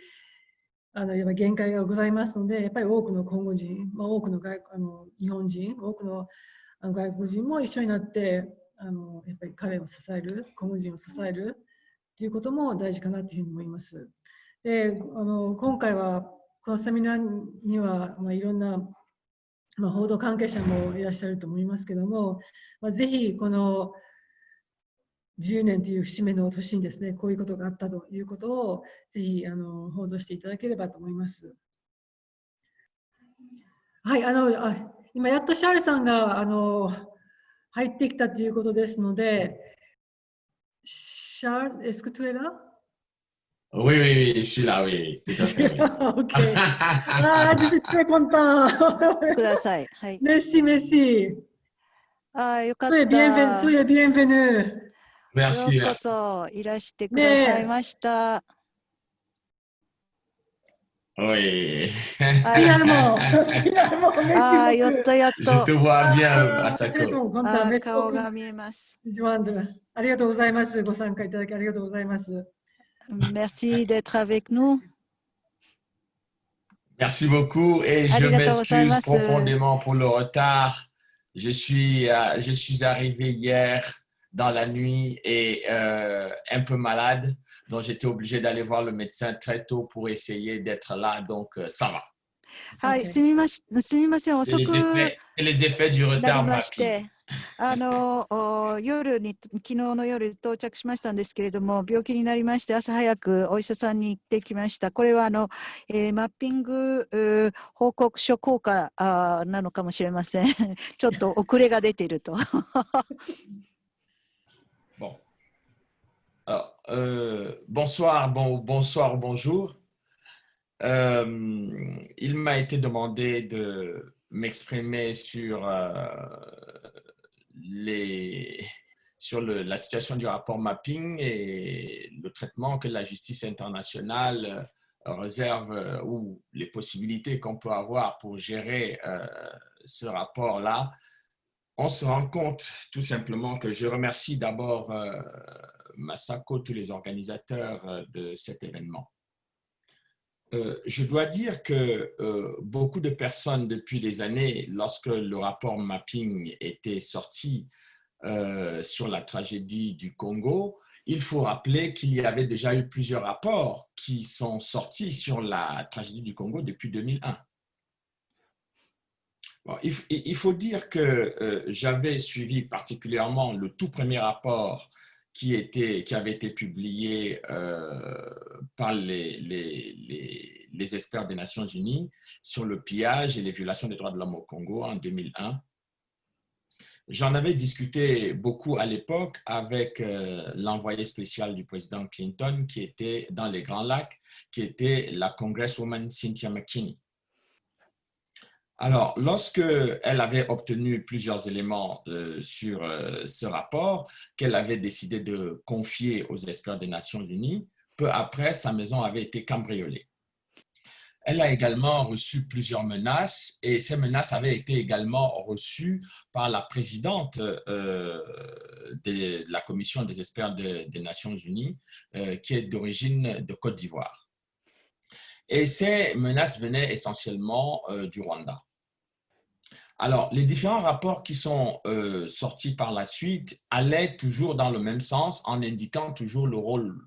限界がございますので、やっぱり多くのコンゴ人、多くの日本人、多くの外国人も一緒になってやっぱり彼を支える、コンゴ人を支えるということも大事かなというふうに思います。で今回はこのセミナーにはいろんな、報道関係者もいらっしゃると思いますけども、ぜひこの10年という節目の年にですね、こういうことがあったということをぜひ報道していただければと思います。はい、今やっとシャールさんが入ってきたということですので、Charles, est-ce que tu es là? Oui, oui, oui, je suis là, oui, tout à fait. Oui. Ok. Ah, je suis très content. ください。はい。 Merci, merci. よかっ Soyez た。 bienvenue. よ Merci, うこ merci. そいらしてくださいました。 Oui. Finalement, merci やっ beaucoup. とやっ Je と te vois bien, Très Asako. content. Merci 顔 beaucoup. が見えます。Joindre. ありがとうございます。ご参加いただきありがとうございます。Merci d'être avec nous. Merci beaucoup et je m'excuse profondément pour le retard. Je suis arrivé hier dans la nuit et un peu malade, donc j'étais obligé d'aller voir le médecin très tôt pour essayer d'être là, donc ça va. はい、 Okay. すみません、遅く C'est les effets du な retard りまし mapping. て、昨日の夜到着しましたんですけれども、病気になりまして、朝早くお医者さんに行ってきました。これはマッピング報告書効果なのかもしれません。ちょっと遅れが出ていると。Bon. Alors, bonsoir, bonjour. Il m'a été demandé de m'exprimer sur, la situation du rapport mapping et le traitement que la justice internationale réserve ou les possibilités qu'on peut avoir pour gérer ce rapport-là. On se rend compte tout simplement que je remercie d'abord Masako, tous les organisateurs de cet événement. Je dois dire que beaucoup de personnes depuis des années, lorsque le rapport Mapping était sorti sur la tragédie du Congo, il faut rappeler qu'il y avait déjà eu plusieurs rapports qui sont sortis sur la tragédie du Congo depuis 2001. Bon, il faut dire que j'avais suivi particulièrement le tout premier rapport qui avait été publié par les experts des Nations Unies sur le pillage et les violations des droits de l'homme au Congo en 2001. J'en avais discuté beaucoup à l'époque avec l'envoyé spécial du président Clinton qui était dans les Grands Lacs, qui était la Congresswoman Cynthia McKinney. Alors, lorsqu'elle avait obtenu plusieurs éléments sur ce rapport, qu'elle avait décidé de confier aux experts des Nations Unies, peu après, sa maison avait été cambriolée. Elle a également reçu plusieurs menaces et ces menaces avaient été également reçues par la présidente de la commission des experts des Nations Unies, qui est d'origine de Côte d'Ivoire. Et ces menaces venaient essentiellement du Rwanda. Alors, les différents rapports qui sont sortis par la suite allaient toujours dans le même sens en indiquant toujours le rôle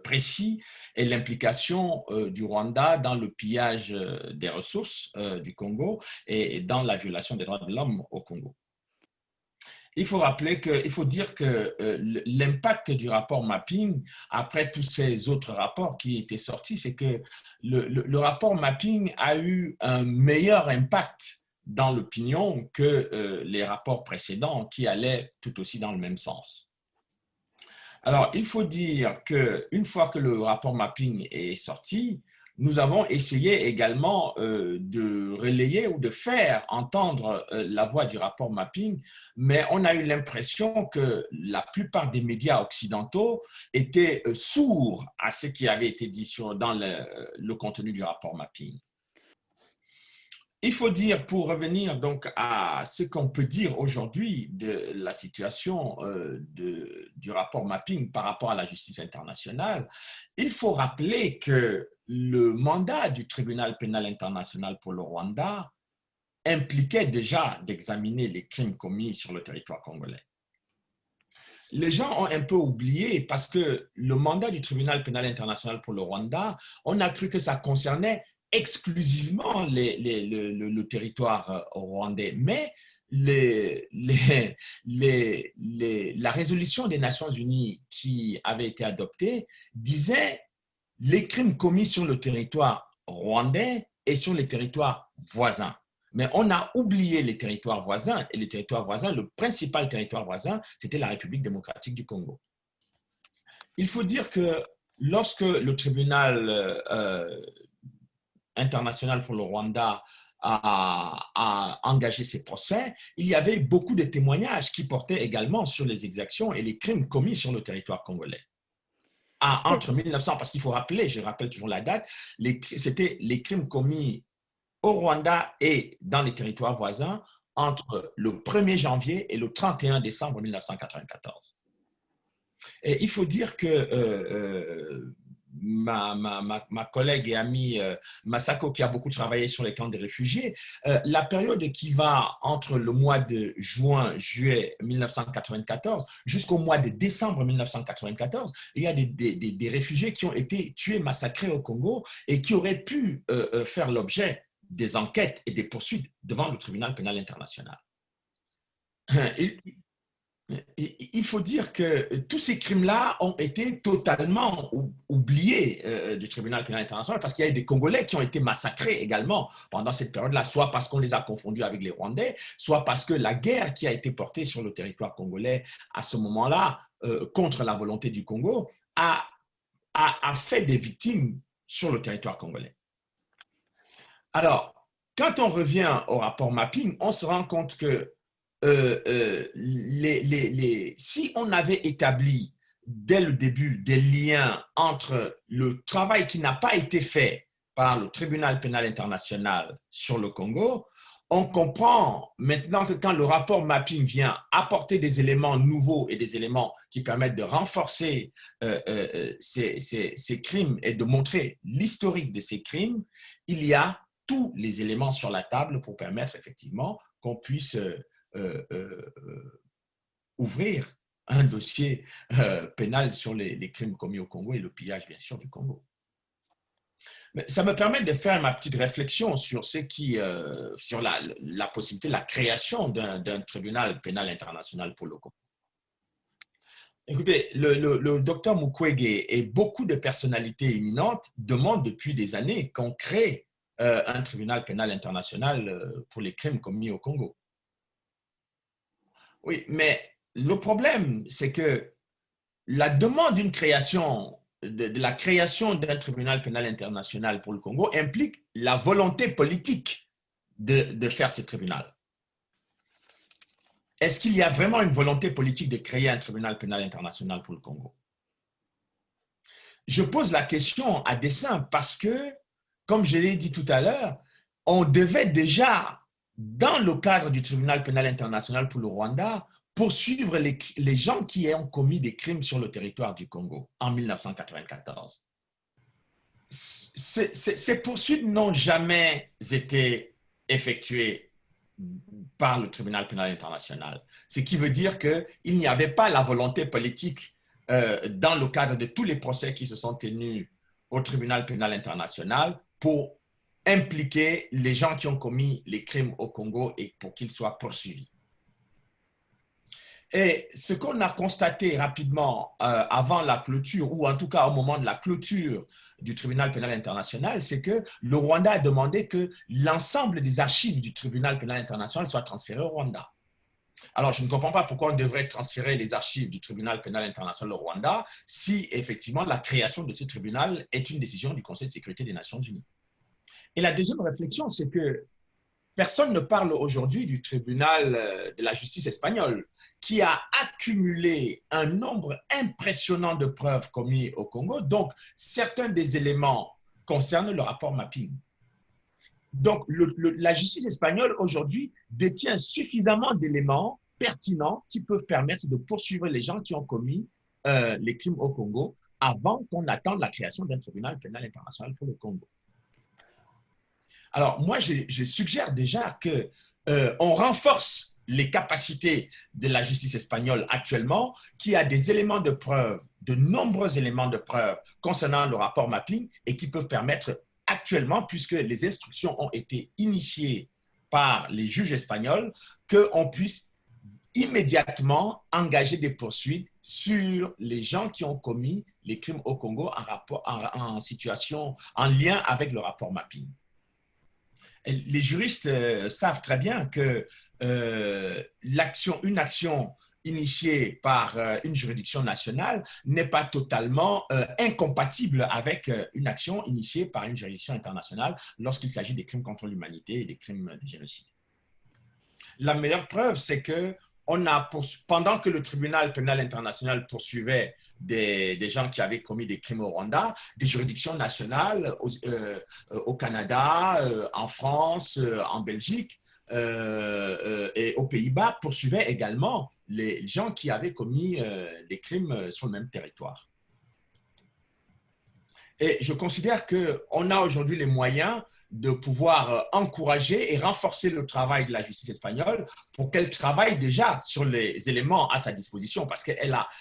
précis et l'implication du Rwanda dans le pillage des ressources du Congo et dans la violation des droits de l'homme au Congo. Il faut dire que l'impact du rapport Mapping, après tous ces autres rapports qui étaient sortis, c'est que le rapport Mapping a eu un meilleur impact dans l'opinion que les rapports précédents qui allaient tout aussi dans le même sens. Alors, il faut dire qu'une fois que le rapport Mapping est sorti, nous avons essayé également de relayer ou de faire entendre la voix du rapport Mapping, mais on a eu l'impression que la plupart des médias occidentaux étaient sourds à ce qui avait été dit dans le contenu du rapport Mapping. Il faut dire, pour revenir donc à ce qu'on peut dire aujourd'hui de la situation du rapport Mapping par rapport à la justice internationale, il faut rappeler que le mandat du tribunal pénal international pour le Rwanda impliquait déjà d'examiner les crimes commis sur le territoire congolais. Les gens ont un peu oublié parce que le mandat du tribunal pénal international pour le Rwanda, on a cru que ça concernait exclusivement le territoire rwandais. Mais la résolution des Nations Unies qui avait été adoptée disait les crimes commis sur le territoire rwandais et sur les territoires voisins. Mais on a oublié les territoires voisins, et les territoires voisins, le principal territoire voisin, c'était la République démocratique du Congo. Il faut dire que lorsque le tribunal international pour le Rwanda a engagé ces procès, il y avait beaucoup de témoignages qui portaient également sur les exactions et les crimes commis sur le territoire congolais. Entre 1900, parce qu'il faut rappeler, je rappelle toujours la date, c'était les crimes commis au Rwanda et dans les territoires voisins entre le 1er janvier et le 31 décembre 1994. Et il faut dire que ma collègue et amie Masako, qui a beaucoup travaillé sur les camps des réfugiés, la période qui va entre le mois de juillet 1994 jusqu'au mois de décembre 1994, il y a des réfugiés qui ont été tués, massacrés au Congo et qui auraient pu faire l'objet des enquêtes et des poursuites devant le tribunal pénal international. Il faut dire que tous ces crimes-là ont été totalement oubliés du tribunal pénal international parce qu'il y a eu des Congolais qui ont été massacrés également pendant cette période-là, soit parce qu'on les a confondus avec les Rwandais, soit parce que la guerre qui a été portée sur le territoire congolais à ce moment-là, contre la volonté du Congo, a fait des victimes sur le territoire congolais. Alors, quand on revient au rapport Mapping, on se rend compte que si on avait établi dès le début des liens entre le travail qui n'a pas été fait par le tribunal pénal international sur le Congo, on comprend maintenant que quand le rapport mapping vient apporter des éléments nouveaux et des éléments qui permettent de renforcer ces crimes et de montrer l'historique de ces crimes, il y a tous les éléments sur la table pour permettre effectivement qu'on puisse ouvrir un dossier pénal sur les crimes commis au Congo et le pillage, bien sûr, du Congo. Mais ça me permet de faire ma petite réflexion sur ce qui, sur la possibilité, la création d'un tribunal pénal international pour le Congo. Écoutez, le docteur Mukwege et beaucoup de personnalités éminentes demandent depuis des années qu'on crée un tribunal pénal international pour les crimes commis au Congo. Oui, mais le problème, c'est que la demande d'une création, de la création d'un tribunal pénal international pour le Congo implique la volonté politique de faire ce tribunal. Est-ce qu'il y a vraiment une volonté politique de créer un tribunal pénal international pour le Congo? Je pose la question à dessein parce que, comme je l'ai dit tout à l'heure, on devait déjà, dans le cadre du tribunal pénal international pour le Rwanda, poursuivre les gens qui ont commis des crimes sur le territoire du Congo en 1994. Ces poursuites n'ont jamais été effectuées par le tribunal pénal international, ce qui veut dire qu'il n'y avait pas la volonté politique dans le cadre de tous les procès qui se sont tenus au tribunal pénal international pour impliquer les gens qui ont commis les crimes au Congo et pour qu'ils soient poursuivis. Et ce qu'on a constaté rapidement avant la clôture, ou en tout cas au moment de la clôture du tribunal pénal international, c'est que le Rwanda a demandé que l'ensemble des archives du tribunal pénal international soient transférées au Rwanda. Alors, je ne comprends pas pourquoi on devrait transférer les archives du tribunal pénal international au Rwanda si effectivement la création de ce tribunal est une décision du Conseil de sécurité des Nations Unies. Et la deuxième réflexion, c'est que personne ne parle aujourd'hui du tribunal de la justice espagnole qui a accumulé un nombre impressionnant de preuves commises au Congo. Donc, certains des éléments concernent le rapport mapping. Donc, la justice espagnole aujourd'hui détient suffisamment d'éléments pertinents qui peuvent permettre de poursuivre les gens qui ont commis les crimes au Congo avant qu'on attende la création d'un tribunal pénal international pour le Congo. Alors, moi, je suggère déjà qu'on renforce les capacités de la justice espagnole actuellement, qui a des éléments de preuve, de nombreux éléments de preuve concernant le rapport mapping et qui peuvent permettre actuellement, puisque les instructions ont été initiées par les juges espagnols, qu'on puisse immédiatement engager des poursuites sur les gens qui ont commis les crimes au Congo en situation, en lien avec le rapport mapping. Les juristes savent très bien que une action initiée par une juridiction nationale n'est pas totalement incompatible avec une action initiée par une juridiction internationale lorsqu'il s'agit des crimes contre l'humanité et des crimes de génocide. La meilleure preuve, c'est que pendant que le tribunal pénal international poursuivait des gens qui avaient commis des crimes au Rwanda, des juridictions nationales au Canada, en France, en Belgique et aux Pays-Bas poursuivaient également les gens qui avaient commis des crimes sur le même territoire. Et je considère qu'on a aujourd'hui les moyens de pouvoir encourager et renforcer le travail de la justice espagnole pour qu'elle travaille déjà sur les éléments à sa disposition, parce qu'il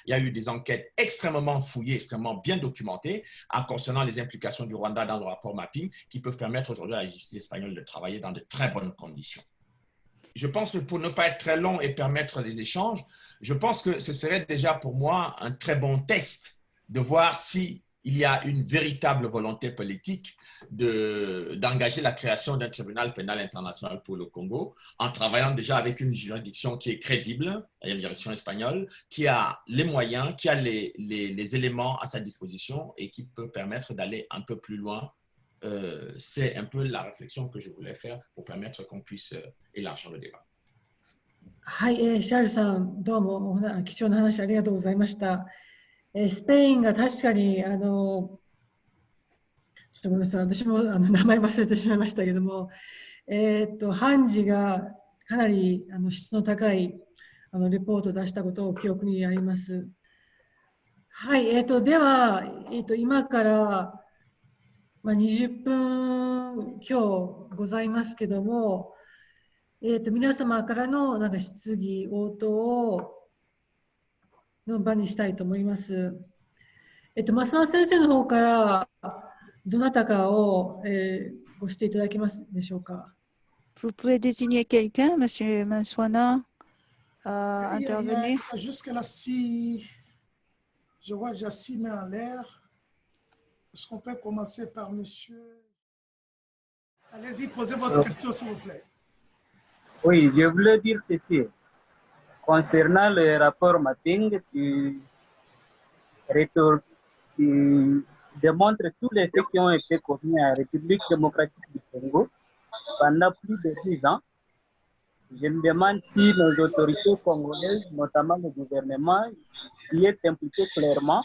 y a eu des enquêtes extrêmement fouillées, extrêmement bien documentées concernant les implications du Rwanda dans le rapport mapping qui peuvent permettre aujourd'hui à la justice espagnole de travailler dans de très bonnes conditions. Je pense que pour ne pas être très long et permettre les échanges, je pense que ce serait déjà pour moi un très bon test de voir si il y a une véritable volonté politique d'engager la création d'un tribunal pénal international pour le Congo en travaillant déjà avec une juridiction qui est crédible, la juridiction espagnole, qui a les moyens, qui a les éléments à sa disposition et qui peut permettre d'aller un peu plus loin. C'est un peu la réflexion que je voulais faire pour permettre qu'on puisse élargir le débat. はい、シャールさん、どうも貴重な話ありがとうございました。スペインが確かにちょっとごめんなさい、私も名前忘れてしまいましたけども、判事がかなり質の高いレポートを出したことを記憶にあります。はい、では、今から、20分今日ございますけども、皆様からの質疑応答の場にしたいと思います。増野先生の方からどなたかを、ご指定いただけますでしょうか。Vous pouvez désigner quelqu'un, Monsieur Mansoana, à Il y intervenir. a jusque-là, si je vois déjà 6 mains en l'air, est-ce qu'on peut commencer par Monsieur? Allez-y, posez votre question, s'il vous plaît. Oui, je voulais dire ceci. Concernant le rapport mapping, tu démontres tous les faits qui ont été commis en République démocratique du Congo pendant plus de 10 ans. Je me demande si nos autorités congolaises, notamment le gouvernement, y est impliqué clairement,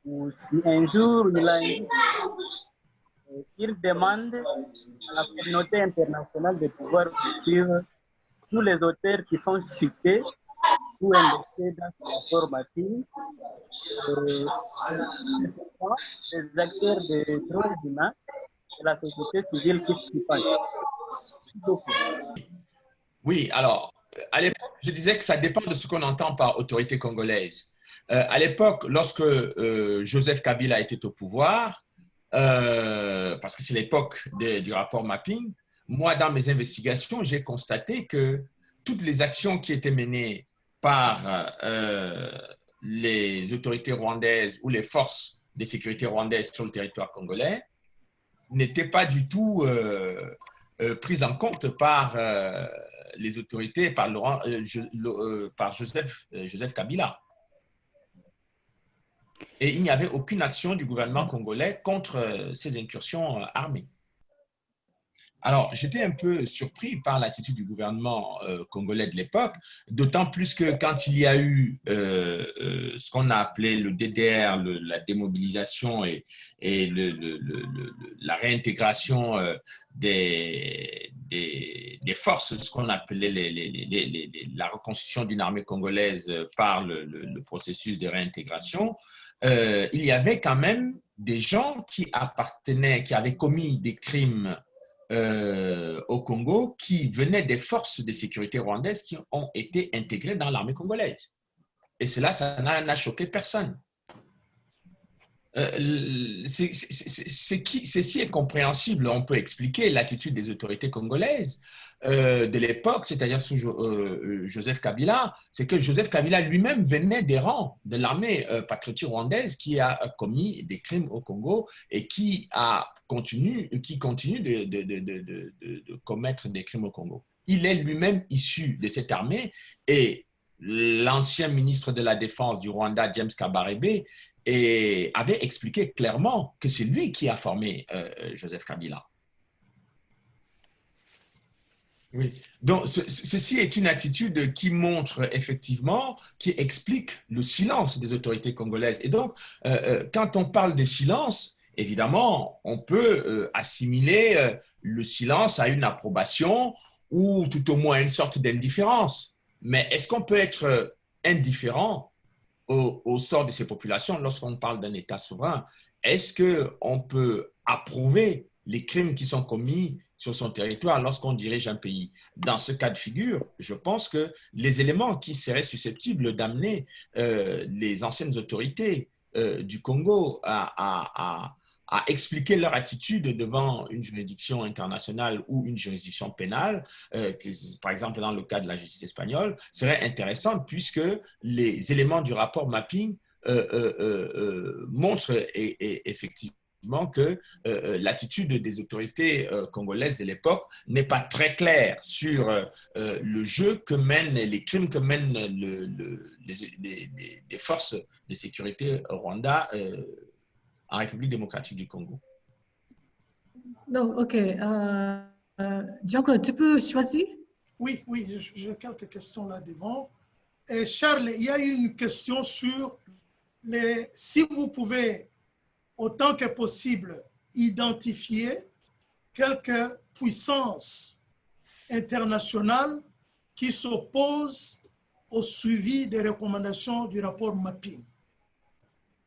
ou si un jour il demande à la communauté internationale de pouvoir suivre tous les auteurs qui sont cités ou indexés dans ce rapport mapping, les acteurs des droits humains et la société civile qui pensent. Oui, alors, à l'époque, je disais que ça dépend de ce qu'on entend par autorité congolaise. À l'époque, lorsque Joseph Kabila était au pouvoir, parce que c'est l'époque du rapport mapping, moi, dans mes investigations, j'ai constaté que toutes les actions qui étaient menées par les autorités rwandaises ou les forces de sécurité rwandaises sur le territoire congolais n'étaient pas du tout prises en compte par les autorités, par Joseph Kabila. Et il n'y avait aucune action du gouvernement congolais contre ces incursions armées. Alors, j'étais un peu surpris par l'attitude du gouvernement congolais de l'époque, d'autant plus que quand il y a eu ce qu'on a appelé le DDR, la démobilisation et la réintégration des forces, ce qu'on appelait la reconstitution d'une armée congolaise par le processus de réintégration, il y avait quand même des gens qui avaient commis des crimes au Congo qui venaient des forces de sécurité rwandaises qui ont été intégrées dans l'armée congolaise. Et cela, ça n'a choqué personne. Ceci est compréhensible. On peut expliquer l'attitude des autorités congolaises de l'époque, c'est-à-dire sous Joseph Kabila, c'est que Joseph Kabila lui-même venait des rangs de l'armée patriotique rwandaise qui a commis des crimes au Congo et qui continue de commettre des crimes au Congo. Il est lui-même issu de cette armée et l'ancien ministre de la Défense du Rwanda, James Kabarebe, avait expliqué clairement que c'est lui qui a formé Joseph Kabila. Oui. Donc, ceci est une attitude qui montre effectivement, qui explique le silence des autorités congolaises. Et donc, quand on parle de silence, évidemment, on peut assimiler le silence à une approbation ou tout au moins une sorte d'indifférence. Mais est-ce qu'on peut être indifférent au sort de ces populations lorsqu'on parle d'un État souverain? Est-ce qu'on peut approuver les crimes qui sont commis sur son territoire lorsqu'on dirige un pays? Dans ce cas de figure, je pense que les éléments qui seraient susceptibles d'amener les anciennes autorités du Congo à expliquer leur attitude devant une juridiction internationale ou une juridiction pénale, par exemple dans le cas de la justice espagnole, serait intéressante puisque les éléments du rapport mapping montrent effectivement que l'attitude des autorités congolaises de l'époque n'est pas très claire sur le jeu que mènent, les crimes que mènent les forces de sécurité Rwanda en République démocratique du Congo. Donc, ok. Jean-Claude, tu peux choisir? Oui, j'ai quelques questions là devant. Et Charles, il y a une question sur si vous pouvez, autant que possible, identifier quelques puissances internationale qui s'oppose au suivi des recommandations du rapport Mapping?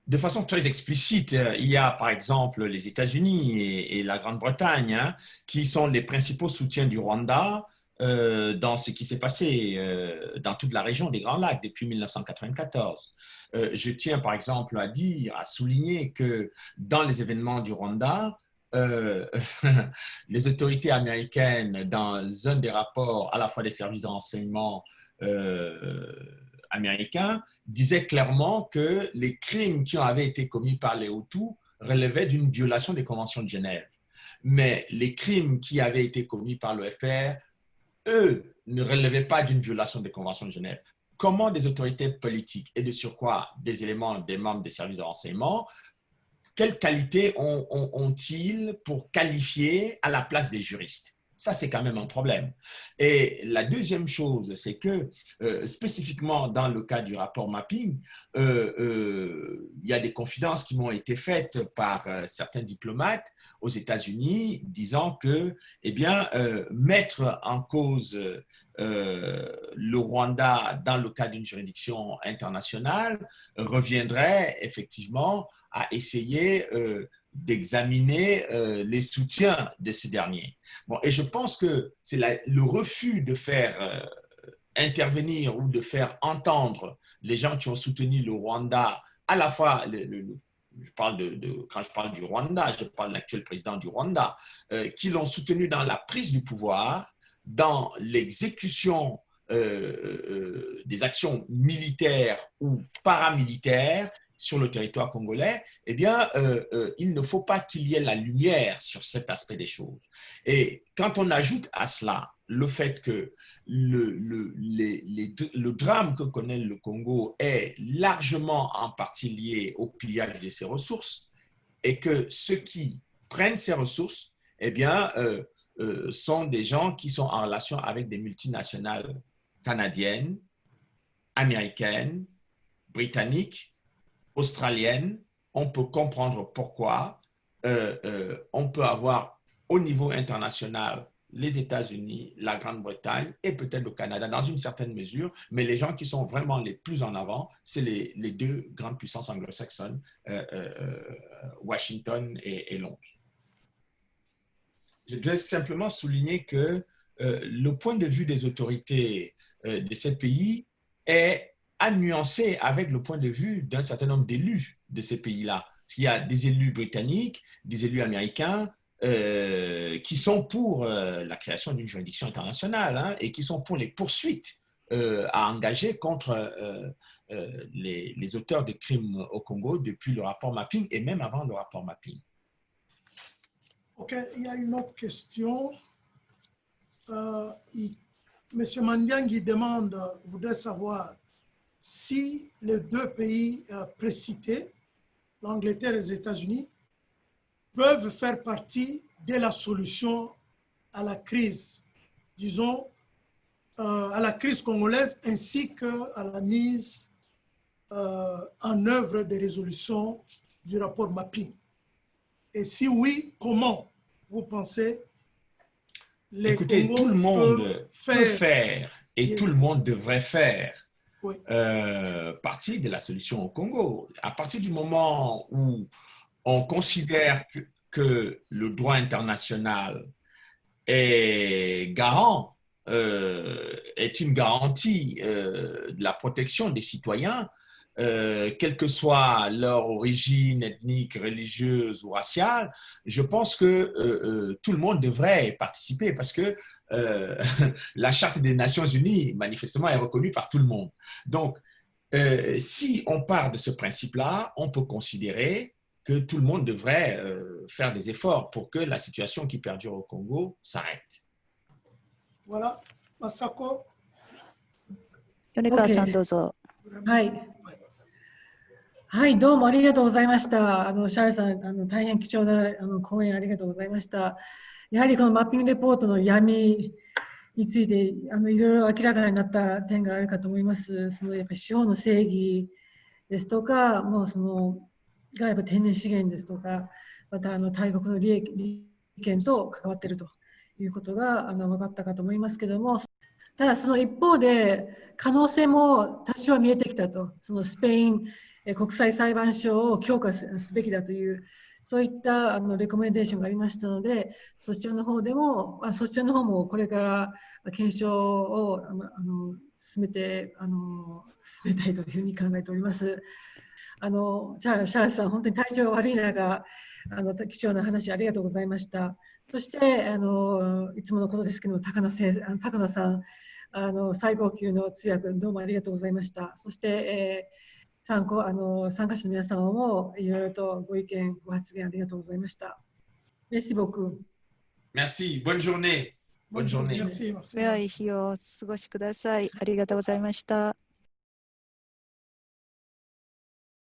De façon très explicite, il y a par exemple les États-Unis et la Grande-Bretagne hein, qui sont les principaux soutiens du Rwanda dans ce qui s'est passé dans toute la région des Grands Lacs depuis 1994. Je tiens par exemple à souligner que dans les événements du Rwanda, les autorités américaines, dans un des rapports à la fois des services de renseignement américains, disaient clairement que les crimes qui avaient été commis par les Hutus relevaient d'une violation des conventions de Genève. Mais les crimes qui avaient été commis par le FPR, eux, ne relevaient pas d'une violation des conventions de Genève. Comment des autorités politiques et de surcroît des éléments des membres des services de renseignement, quelles qualités ont-ils pour qualifier à la place des juristes? Ça, c'est quand même un problème. Et la deuxième chose, c'est que spécifiquement dans le cas du rapport Mapping, il y a des confidences qui m'ont été faites par certains diplomates aux États-Unis disant que, eh bien, mettre en cause le Rwanda dans le cadre d'une juridiction internationale reviendrait effectivement à essayer d'examiner les soutiens de ces derniers. Bon, et je pense que c'est le refus de faire intervenir ou de faire entendre les gens qui ont soutenu le Rwanda, à la fois, je parle quand je parle du Rwanda, je parle de l'actuel président du Rwanda, qui l'ont soutenu dans la prise du pouvoir, dans l'exécution des actions militaires ou paramilitaires sur le territoire congolais, eh bien, il ne faut pas qu'il y ait la lumière sur cet aspect des choses. Et quand on ajoute à cela le fait que le drame que connaît le Congo est largement en partie lié au pillage de ses ressources et que ceux qui prennent ces ressources, eh bien, sont des gens qui sont en relation avec des multinationales canadiennes, américaines, britanniques, australienne, on peut comprendre pourquoi on peut avoir au niveau international les États-Unis, la Grande-Bretagne et peut-être le Canada dans une certaine mesure, mais les gens qui sont vraiment les plus en avant, c'est les deux grandes puissances anglo-saxonnes, Washington et Londres. Je dois simplement souligner que le point de vue des autorités de ces pays est à nuancer avec le point de vue d'un certain nombre d'élus de ces pays-là. Il y a des élus britanniques, des élus américains qui sont pour la création d'une juridiction internationale hein, et qui sont pour les poursuites à engager contre les auteurs de crimes au Congo depuis le rapport Mapping et même avant le rapport Mapping. OK, il y a une autre question. Monsieur Mandiangi voudrait savoir si les deux pays précités, l'Angleterre et les États-Unis, peuvent faire partie de la solution à la crise, disons, à la crise congolaise, ainsi qu'à la mise en œuvre des résolutions du rapport Mapping. Et si oui, comment vous pensez Écoutez, tout le monde peut faire et tout le monde devrait faire oui. Partie de la solution au Congo. À partir du moment où on considère que le droit international est garant, est une garantie de la protection des citoyens, quelle que soit leur origine ethnique, religieuse ou raciale, je pense que tout le monde devrait participer parce que la Charte des Nations Unies, manifestement, est reconnue par tout le monde. Donc, si on part de ce principe-là, on peut considérer que tout le monde devrait faire des efforts pour que la situation qui perdure au Congo s'arrête. Voilà. Masako. Yonekawa-san, どうぞ。はい。はい、どうもありがとうございました。シャールさん、大変貴重な講演ありがとうございました。やはりこのマッピングレポートの闇についていろいろ明らかになった点があるかと思います。そのやっぱり司法の正義ですとか、もうそのがやっぱ天然資源ですとか、また大国の利権と関わっているということが分かったかと思いますけども、ただその一方で可能性も多少は見えてきたと、そのスペイン国際裁判所を強化すべきだという、そういったレコメンデーションがありましたので、そちらの方もこれから検証を進めたいというふうに考えております。シャールズさん、本当に体調が悪い中、貴重な話ありがとうございました。そして、いつものことですけども、高野さん、最高級の通訳、どうもありがとうございました。そして、参加者の皆様もいろいろとご意見、ご発言ありがとうございました。Merci beaucoup. Merci. Bonne journée. Bonne journée. Merci, merci. 良い日をお過ごしください。ありがとうございました。